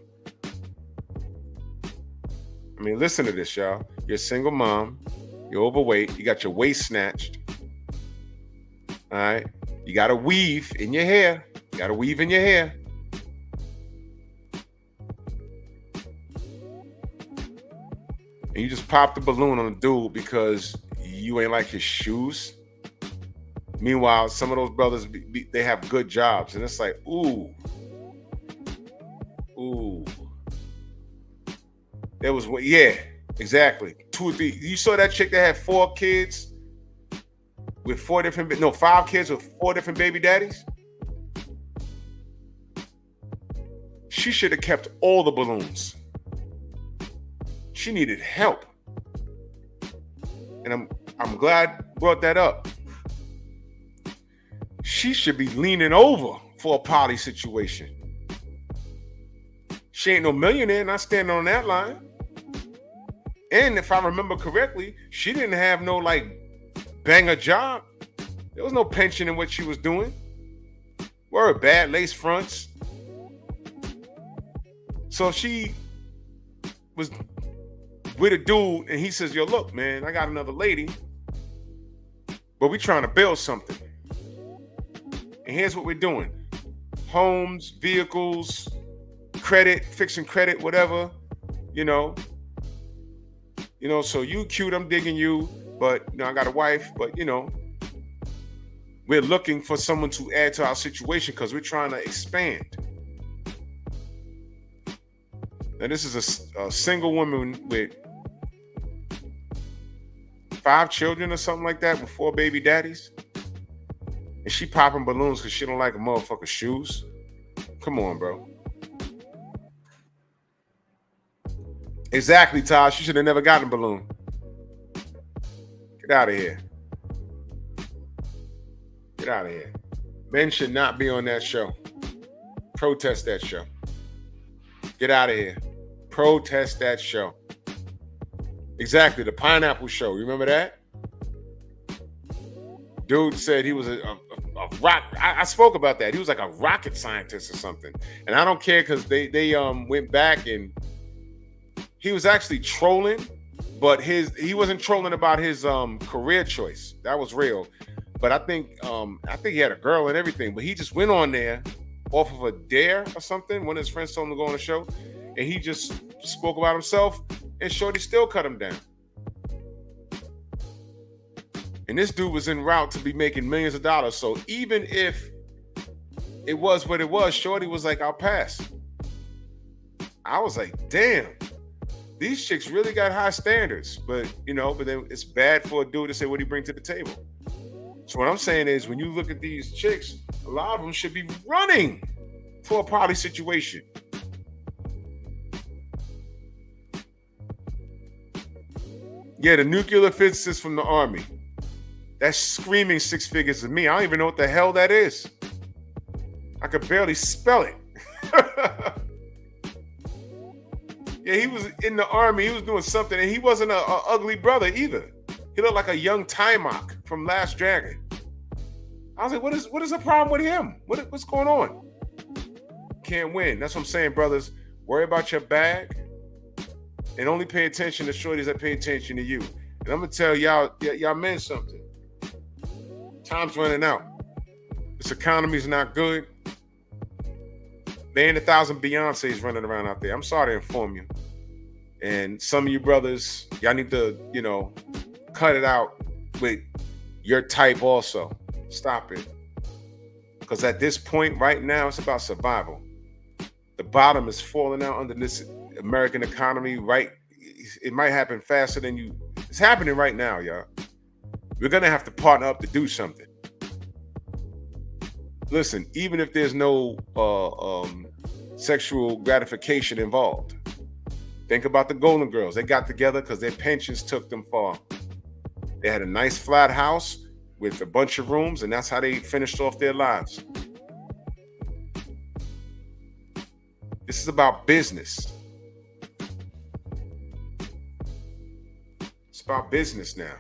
I mean, listen to this, y'all. You're a single mom. You're overweight. You got your waist snatched. All right. You got to weave in your hair. And you just pop the balloon on a dude because you ain't like his shoes. Meanwhile, some of those brothers, they have good jobs. And it's like, ooh. There was one, yeah, exactly. 2 or 3. You saw that chick that had 4 kids with 5 kids with 4 different baby daddies? She should have kept all the balloons. She needed help. And I'm glad you brought that up. She should be leaning over for a poly situation. She ain't no millionaire, not standing on that line. And if I remember correctly, she didn't have no banger job. There was no pension in what she was doing. Word, bad lace fronts. So she was with a dude and he says, yo, look, man, I got another lady, but we trying to build something. And here's what we're doing. Homes, vehicles, credit, fixing credit, whatever, you know. So you cute, I'm digging you, but I got a wife, but we're looking for someone to add to our situation because we're trying to expand. Now this is a single woman with 5 children or something like that with 4 baby daddies. And she popping balloons because she don't like a motherfucker's shoes. Come on, bro. Exactly, Todd. She should have never gotten a balloon. Get out of here. Get out of here. Men should not be on that show. Protest that show. Get out of here. Protest that show. Exactly. The pineapple show. Remember that? Dude said he was a rock. I spoke about that. He was like a rocket scientist or something. And I don't care because they went back and he was actually trolling, but he wasn't trolling about his career choice. That was real. But I think he had a girl and everything. But he just went on there off of a dare or something. One of his friends told him to go on the show, and he just spoke about himself. And Shorty still cut him down. And this dude was en route to be making millions of dollars. So even if it was what it was, Shorty was like, "I'll pass." I was like, "Damn, these chicks really got high standards." But then it's bad for a dude to say what he bring to the table. So what I'm saying is, when you look at these chicks, a lot of them should be running for a poly situation. Yeah, the nuclear physicist from the Army. That's screaming 6 figures to me. I don't even know what the hell that is. I could barely spell it. Yeah, he was in the Army. He was doing something, and he wasn't a ugly brother either. He looked like a young Timok from Last Dragon. I was like, what is the problem with him? What's going on? Can't win. That's what I'm saying, brothers. Worry about your bag and only pay attention to shorties that pay attention to you. And I'm going to tell y'all men something. Time's running out. This economy's not good. There ain't 1,000 Beyoncés running around out there. I'm sorry to inform you. And some of you brothers, y'all need to, cut it out with your type also. Stop it. Because at this point right now, it's about survival. The bottom is falling out under this American economy, right? It might happen faster than you. It's happening right now, y'all. We're going to have to partner up to do something. Listen, even if there's no sexual gratification involved, think about the Golden Girls. They got together because their pensions took them far. They had a nice flat house with a bunch of rooms, and that's how they finished off their lives. This is about business. It's about business now.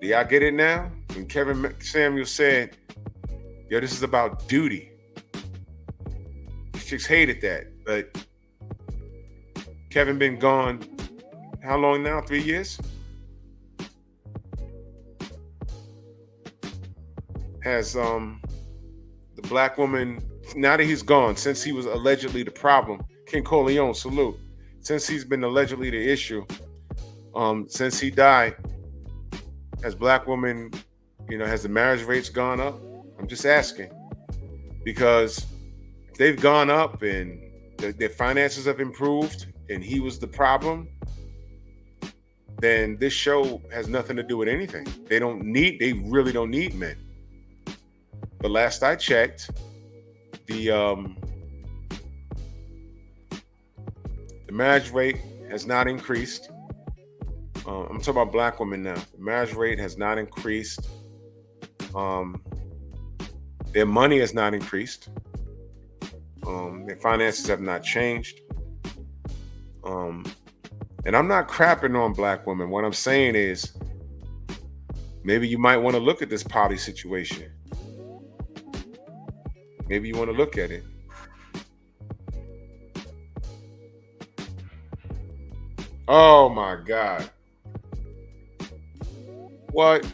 Do y'all get it now? When Kevin Samuel said, yo, this is about duty. These chicks hated that, but Kevin been gone, how long now? 3 years? Has the black woman, now that he's gone, since he was allegedly the problem, King Corleone, salute. Since he's been allegedly the issue, since he died, has black women, has the marriage rates gone up? I'm just asking. Because if they've gone up and their finances have improved and he was the problem, then this show has nothing to do with anything. They really don't need men. But last I checked, the marriage rate has not increased. I'm talking about black women now. The marriage rate has not increased. Their money has not increased. Their finances have not changed. And I'm not crapping on black women. What I'm saying is, maybe you might want to look at this poly situation. Maybe you want to look at it. Oh my God. What?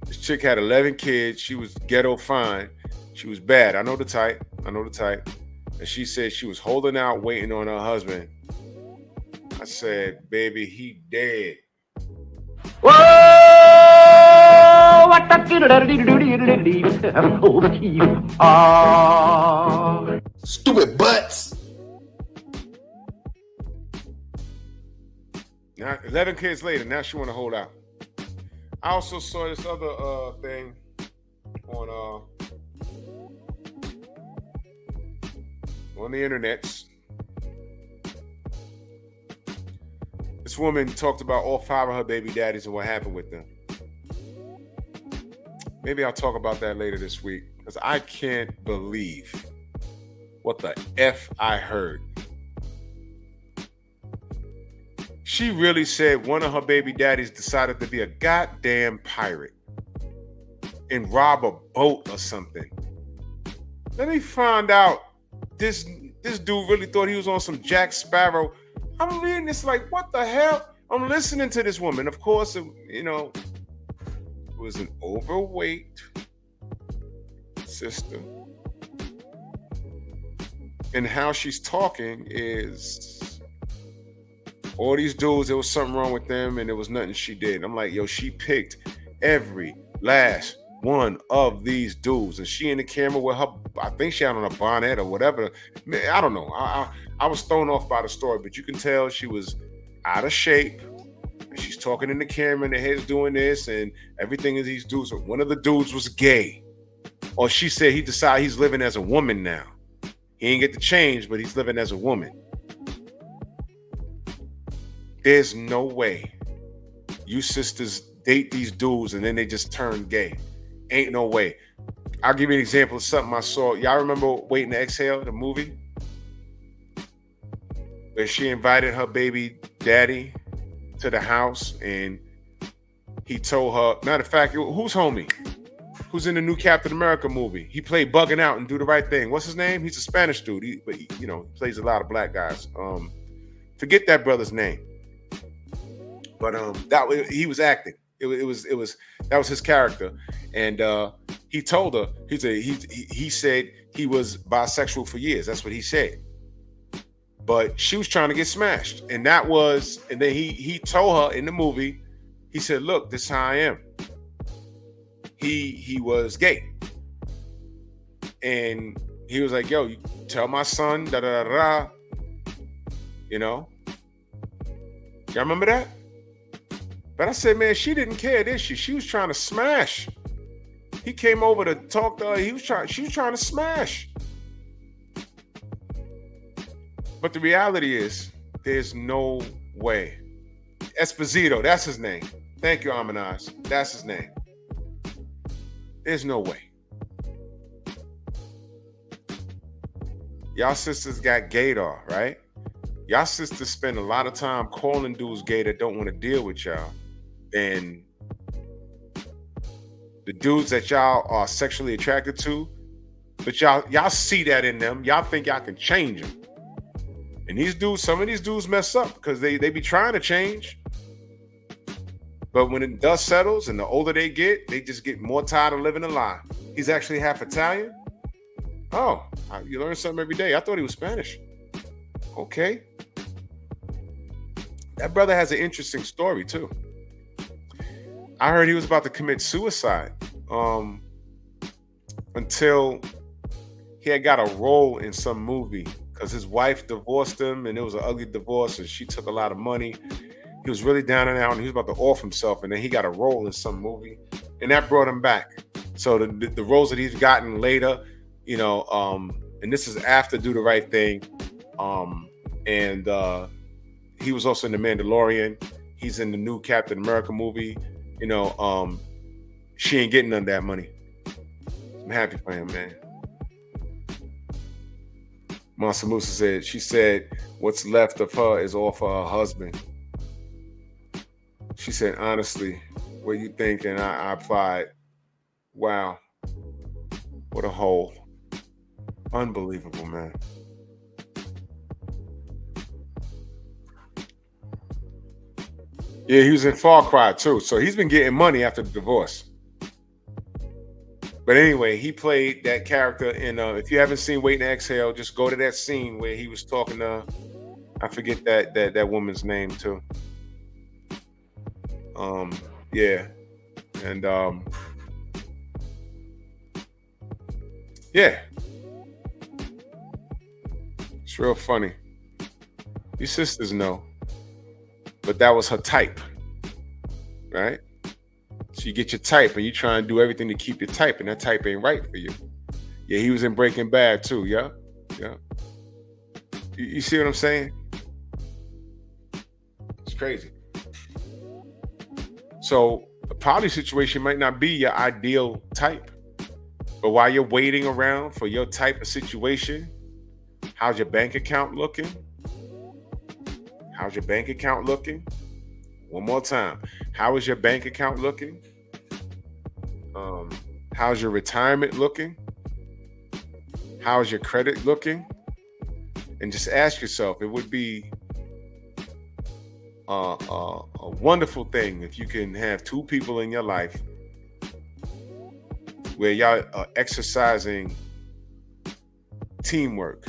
This chick had 11 kids. She was ghetto fine. She was bad. I know the type. I know the type. And she said she was holding out, waiting on her husband. I said, baby, he dead. Whoa, what the Stupid butts. Now, 11 kids later, now she want to hold out. I also saw this other thing on the internets. This woman talked about all 5 of her baby daddies and what happened with them. Maybe I'll talk about that later this week, because I can't believe what the F I heard. She really said one of her baby daddies decided to be a goddamn pirate and rob a boat or something. Let me find out this dude really thought he was on some Jack Sparrow. I'm reading this like, what the hell? I'm listening to this woman. Of course, it was an overweight sister. And how she's talking is all these dudes, there was something wrong with them and there was nothing she did. I'm like, yo, she picked every last one of these dudes. And she in the camera with her, I think she had on a bonnet or whatever. Man, I don't know. I was thrown off by the story, but you can tell she was out of shape. And she's talking in the camera and the head's doing this and everything is these dudes. One of the dudes was gay. Or she said he decided he's living as a woman now. He ain't get to change, but he's living as a woman. There's no way you sisters date these dudes and then they just turn gay. Ain't no way. I'll give you an example of something I saw. Y'all remember Waiting to Exhale, the movie? Where she invited her baby daddy to the house and he told her, matter of fact, who's homie? Who's in the new Captain America movie? He played Bugging Out and Do the Right Thing. What's his name? He's a Spanish dude, but he plays a lot of black guys. Forget that brother's name. But he was acting. It was that was his character, and he told her he said he was bisexual for years. That's what he said. But she was trying to get smashed, and then he told her in the movie. He said, "Look, this is how I am." He was gay, and he was like, "Yo, you tell my son, da da da da." Y'all remember that? But I said, man, she didn't care, did she? She was trying to smash. He came over to talk to her. She was trying to smash. But the reality is, there's no way. Esposito, that's his name. Thank you, Amanaz. That's his name. There's no way. Y'all sisters got gaydar, right? Y'all sisters spend a lot of time calling dudes gay that don't want to deal with y'all. And the dudes that y'all are sexually attracted to, but y'all see that in them. Y'all think y'all can change them. And these dudes, some of these dudes mess up because they be trying to change. But when the dust settles and the older they get, they just get more tired of living a lie. He's actually half Italian. Oh, you learn something every day. I thought he was Spanish. Okay. That brother has an interesting story too. I heard he was about to commit suicide until he had got a role in some movie because his wife divorced him and it was an ugly divorce and she took a lot of money. He was really down and out and he was about to off himself, and then he got a role in some movie and that brought him back. So the roles that he's gotten later, and this is after Do the Right Thing, and he was also in The Mandalorian. He's in the new Captain America movie. She ain't getting none of that money. I'm happy for him, man. Mansa Musa she said, what's left of her is all for her husband. She said, honestly, what you think? And I applied, wow. What a hole. Unbelievable, man. Yeah, he was in Far Cry too. So he's been getting money after the divorce. But anyway, he played that character in if you haven't seen Wait and Exhale, just go to that scene where he was talking to, I forget that woman's name too. Yeah. And yeah. It's real funny. These sisters know. But that was her type. Right? So you get your type and you try and do everything to keep your type, and that type ain't right for you. Yeah, he was in Breaking Bad too. Yeah. Yeah. You see what I'm saying? It's crazy. So a poly situation might not be your ideal type. But while you're waiting around for your type of situation, how's your bank account looking? How's your bank account looking? One more time. How is your bank account looking? How's your retirement looking? How's your credit looking? And just ask yourself, it would be a wonderful thing if you can have two people in your life where y'all are exercising teamwork.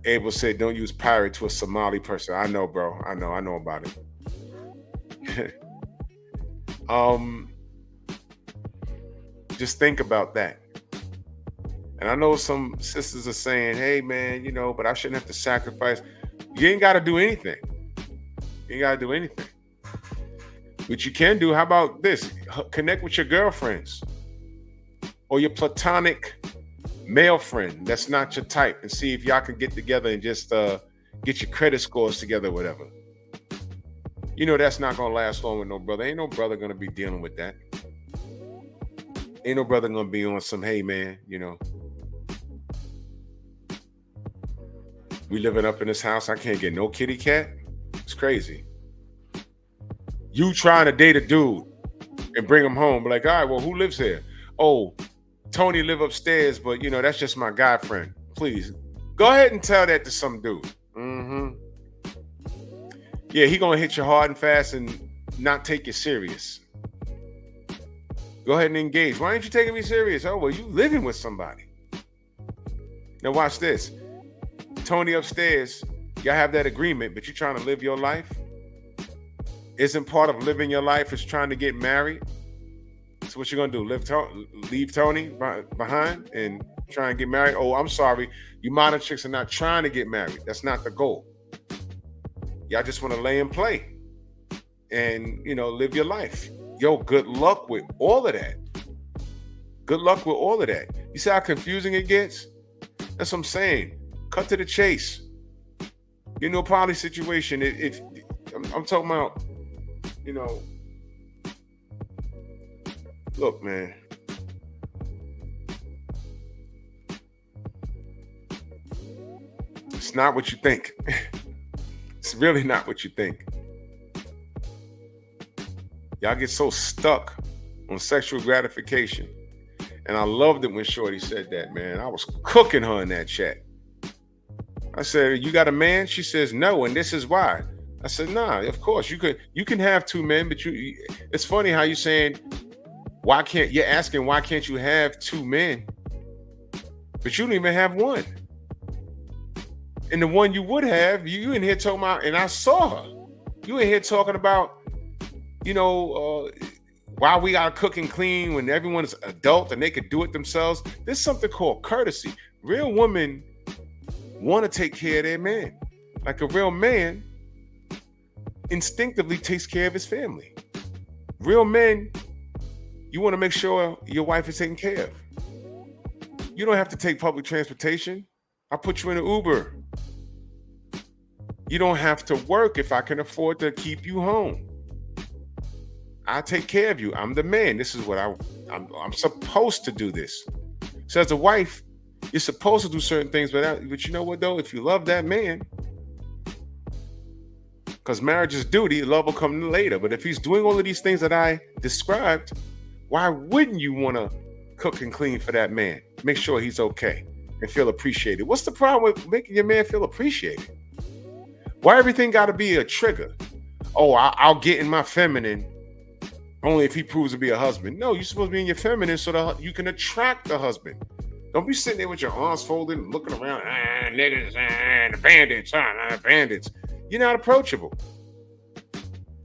Abel said, don't use pirate to a Somali person. I know, bro. I know about it. Just think about that. And I know some sisters are saying, hey, man, but I shouldn't have to sacrifice. You ain't got to do anything. You ain't got to do anything. What you can do, how about this? Connect with your girlfriends or your platonic male friend that's not your type, and see if y'all can get together and just get your credit scores together or whatever. That's not going to last long with no brother. Ain't no brother going to be dealing with that. Ain't no brother going to be on some, hey, man, we living up in this house. I can't get no kitty cat. It's crazy. You trying to date a dude and bring him home. Be like, all right, well, who lives here? Oh, Tony live upstairs, but that's just my guy friend. Please, go ahead and tell that to some dude. Yeah, he gonna hit you hard and fast and not take you serious. Go ahead and engage. Why ain't you taking me serious? Oh, well, you living with somebody. Now watch this. Tony upstairs, y'all have that agreement, but you trying to live your life? Isn't part of living your life is trying to get married? So what you gonna do? Leave Tony behind and try and get married? Oh, I'm sorry. You modern chicks are not trying to get married. That's not the goal. Y'all just want to lay and play and, live your life. Yo, good luck with all of that. Good luck with all of that. You see how confusing it gets? That's what I'm saying. Cut to the chase. Poly situation. If I'm talking about, look, man. It's not what you think. It's really not what you think. Y'all get so stuck on sexual gratification. And I loved it when Shorty said that, man. I was cooking her in that chat. I said, you got a man? She says, no, and this is why. I said, nah, of course. You can have two men, but it's funny how you're saying, you're asking why can't you have two men? But you don't even have one. And the one you would have, you in here talking about, and I saw her. You in here talking about, why we gotta cook and clean when everyone's adult and they could do it themselves. There's something called courtesy. Real women want to take care of their man. Like a real man instinctively takes care of his family. Real men, you want to make sure your wife is taken care of. You don't have to take public transportation. I'll put you in an Uber. You don't have to work if I can afford to keep you home. I take care of you. I'm the man. This is what I'm supposed to do this. So as a wife, you're supposed to do certain things, but you know what though? If you love that man, because marriage is duty, love will come later. But if he's doing all of these things that I described, why wouldn't you want to cook and clean for that man. Make sure he's okay and feel appreciated. What's the problem with making your man feel appreciated? Why everything got to be a trigger? Oh, I'll get in my feminine only if he proves to be a husband. No, you're supposed to be in your feminine so that you can attract the husband. Don't be sitting there with your arms folded and looking around, niggas, the bandits, bandits. You're not approachable.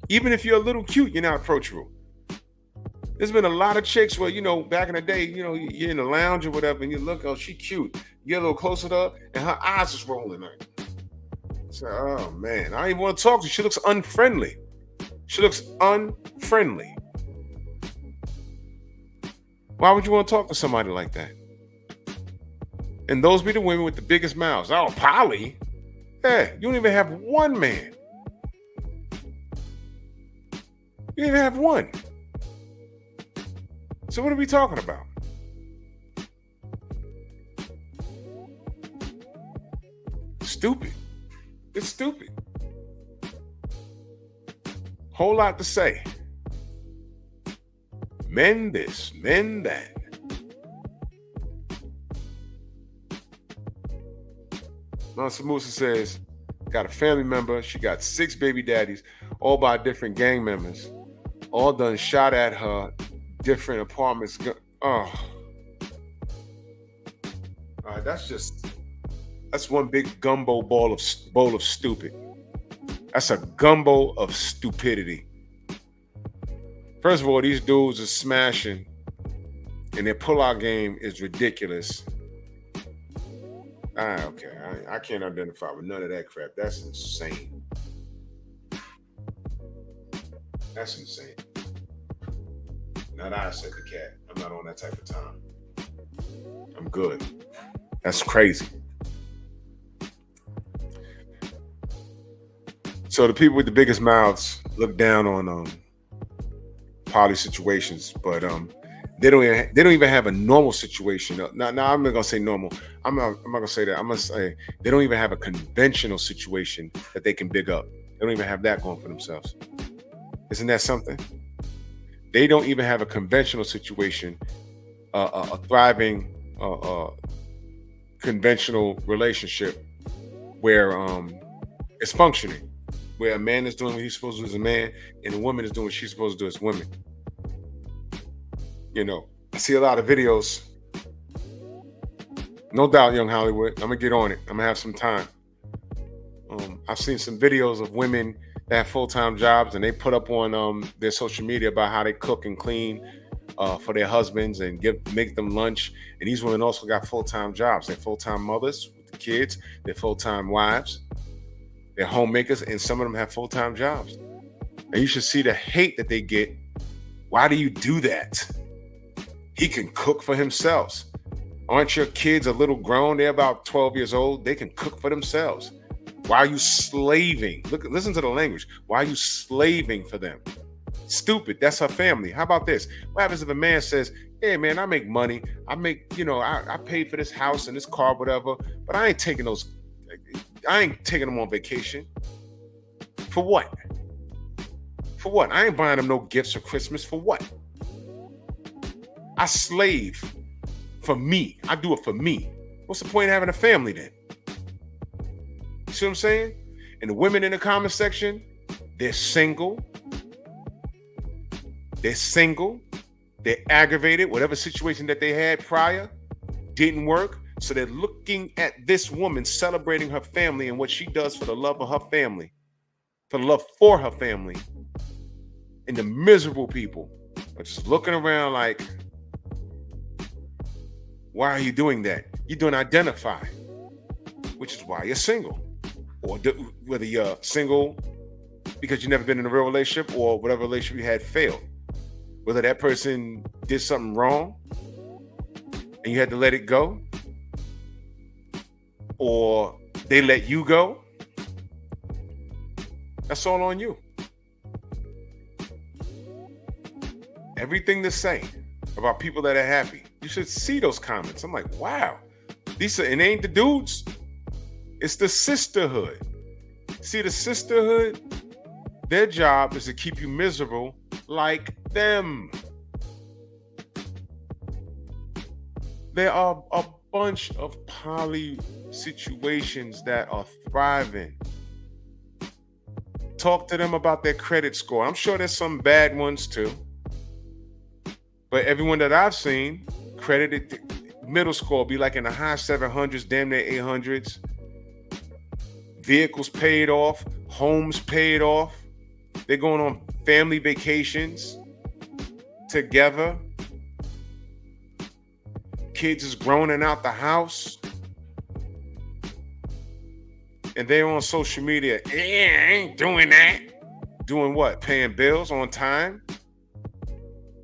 Even if you're a little cute, you're not approachable. There's been a lot of chicks where, back in the day, you're in the lounge or whatever, and you look, oh, she cute. You get a little closer to her, and her eyes is rolling. So, oh, man, I don't even want to talk to her. She looks unfriendly. Why would you want to talk to somebody like that? And those be the women with the biggest mouths. Oh, Polly? Yeah, you don't even have one man. You don't even have one. So what are we talking about? Stupid. It's stupid. Whole lot to say. Men this, men that. Mansa Musa says, got a family member. She got 6 baby daddies, all by different gang members, all done shot at her, different apartments. Oh, all right, that's one big gumbo bowl of stupid. That's a gumbo of stupidity. First of all, these dudes are smashing, and their pull-out game is ridiculous. Okay, I can't identify with none of that crap. That's insane. That's insane. Not I said the cat. I'm not on that type of time. I'm good. That's crazy. So the people with the biggest mouths look down on poly situations, but they don't even have a normal situation. Now I'm not gonna say normal. I'm not gonna say that. I'm gonna say they don't even have a conventional situation that they can big up. They don't even have that going for themselves. Isn't that something? They don't even have a conventional situation, a thriving conventional relationship where it's functioning, where a man is doing what he's supposed to do as a man, and a woman is doing what she's supposed to do as women. I see a lot of videos. No doubt, young Hollywood. I'm gonna get on it. I'm gonna have some time. I've seen some videos of women that have full-time jobs, and they put up on their social media about how they cook and clean for their husbands and make them lunch. And these women also got full-time jobs. They're full-time mothers with the kids. They're full-time wives. They're homemakers, and some of them have full-time jobs. And you should see the hate that they get. Why do you do that? He can cook for himself. Aren't your kids a little grown? They're about 12 years old. They can cook for themselves. Why are you slaving? Listen to the language. Why are you slaving for them? Stupid. That's her family. How about this? What happens if a man says, hey man, I make money. I paid for this house and this car, whatever, but I ain't taking them on vacation. For what? For what? I ain't buying them no gifts for Christmas. For what? I slave for me. I do it for me. What's the point of having a family then? You see what I'm saying? And the women in the comment section, they're single. They're aggravated. Whatever situation that they had prior didn't work. So they're looking at this woman celebrating her family and what she does for the love of her family, for the love for her family. And the miserable people are just looking around like, why are you doing that? You're doing identify, which is why you're single. Or whether you're single because you've never been in a real relationship or whatever relationship you had failed. Whether that person did something wrong and you had to let it go, or they let you go, that's all on you. Everything to say about people that are happy. You should see those comments. I'm like, wow. These it ain't the dudes. It's the sisterhood. See, the sisterhood, their job is to keep you miserable like them. there are a bunch of poly situations that are thriving. Talk to them about their credit score. I'm sure there's some bad ones too. But everyone that I've seen, credited middle score be like in the high 700s, damn near 800s. Vehicles paid off, homes paid off. They're going on family vacations together. Kids is grown and out the house. And they're on social media. I ain't doing that. Doing what? Paying bills on time?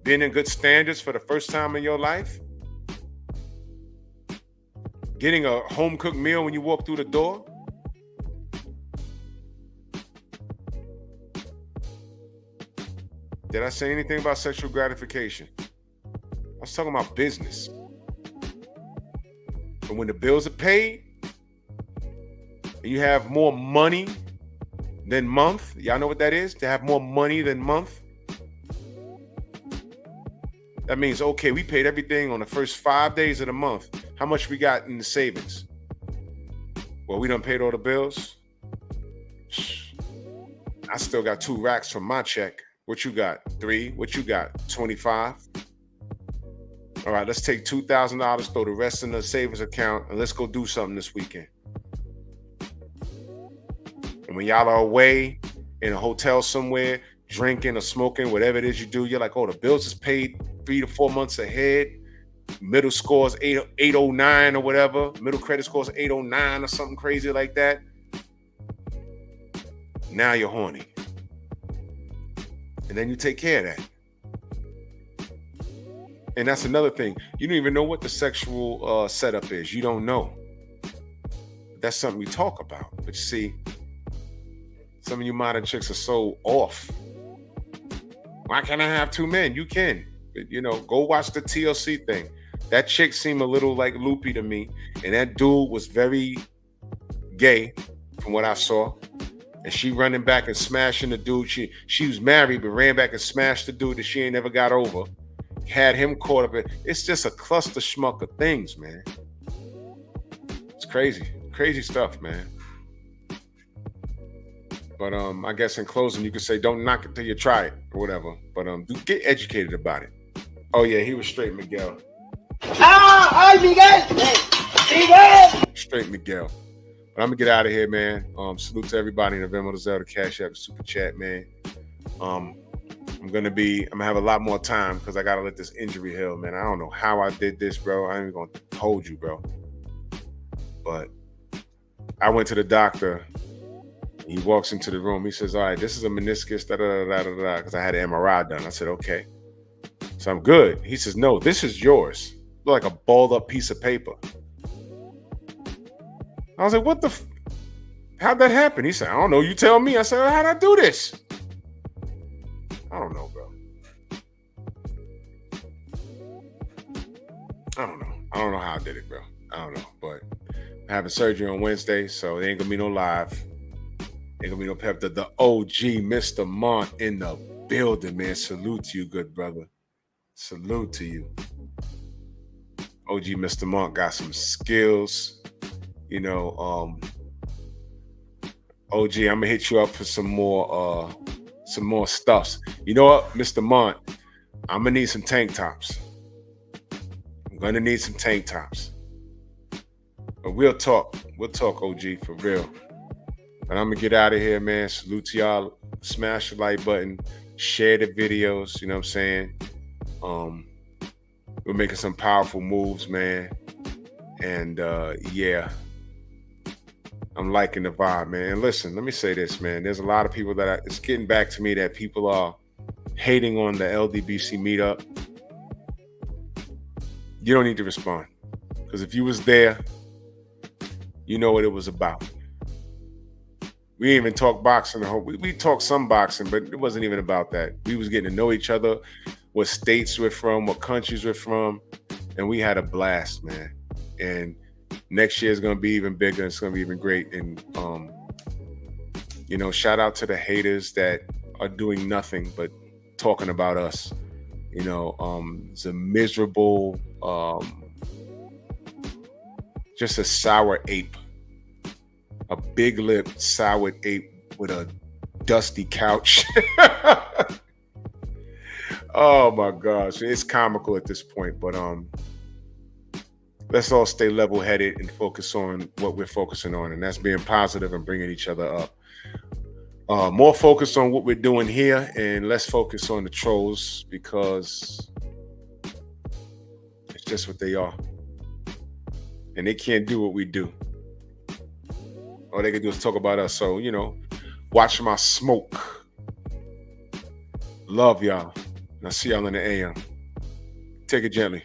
Being in good standards for the first time in your life? Getting a home-cooked meal when you walk through the door? Did I say anything about sexual gratification? I was talking about business. But when the bills are paid, and you have more money than month, y'all know what that is? To have more money than month? That means, okay, we paid everything on the first 5 days of the month. How much we got in the savings? Well, we done paid all the bills. I still got 2 racks from my check. What you got? 3? What you got? 25? All right, let's take $2,000, throw the rest in the savings account, and let's go do something this weekend. And when y'all are away in a hotel somewhere, drinking or smoking, whatever it is you do, you're like, oh, the bills is paid 3 to 4 months ahead. Middle scores 809 or whatever. Middle credit scores 809 or something crazy like that. Now you're horny. And then you take care of that. And that's another thing. You don't even know what the sexual setup is. You don't know. That's something we talk about. But you see, some of you modern chicks are so off. Why can't I have 2 men? You can. You know, go watch the TLC thing. That chick seemed a little like loopy to me. And that dude was very gay from what I saw. And she running back and smashing the dude. She was married, but ran back and smashed the dude that she ain't never got over. Had him caught up in. It's just a cluster schmuck of things, man. It's crazy. Crazy stuff, man. But I guess in closing, you could say, don't knock it till you try it or whatever. But get educated about it. Oh, yeah, he was straight Miguel. ¡Ay, Miguel! ¡Miguel! Straight Miguel. But I'm going to get out of here, man. Salute to everybody in the Venmo, the Zelda, Cash App, Super Chat, man. I'm gonna have a lot more time because I gotta let this injury heal, man. I don't know how I did this, bro. I ain't even gonna hold you, bro. But I went to the doctor. He walks into the room. He says, all right, this is a meniscus, da-da-da-da-da-da, because I had an MRI done. I said, okay. So I'm good. He says, no, this is yours. Look like a balled up piece of paper. I was like, what how'd that happen? He said, I don't know. You tell me. I said, how'd I do this? I don't know, bro. I don't know. I don't know how I did it, bro. I don't know. But I'm having surgery on Wednesday, so there ain't gonna be no live. Ain't gonna be no pep. The OG Mr. Mont in the building, man. Salute to you, good brother. Salute to you. OG Mr. Mont got some skills. You know, OG, I'm gonna hit you up for some more stuffs. You know what, Mr. Mont? I'm gonna need some tank tops. I'm gonna need some tank tops. But we'll talk. We'll talk, OG, for real. But I'm gonna get out of here, man. Salute to y'all. Smash the like button. Share the videos. You know what I'm saying? We're making some powerful moves, man. And yeah. I'm liking the vibe, man. And listen, let me say this, man. There's a lot of people it's getting back to me that people are hating on the LDBC meetup. You don't need to respond. Because if you was there, you know what it was about. We didn't even talk boxing. We talked some boxing, but it wasn't even about that. We was getting to know each other, what states we're from, what countries we're from. And we had a blast, man. And next year is going to be even bigger. It's going to be even great. And, you know, shout out to the haters that are doing nothing but talking about us. You know, it's a miserable Just a sour ape. A big lip sour ape with a dusty couch. Oh my gosh. It's comical at this point, but let's all stay level-headed and focus on what we're focusing on, and that's being positive and bringing each other up. More focus on what we're doing here, and less focus on the trolls, because it's just what they are, and they can't do what we do. All they can do is talk about us. So, you know, watch my smoke. Love y'all. And I'll see y'all in the AM. Take it gently.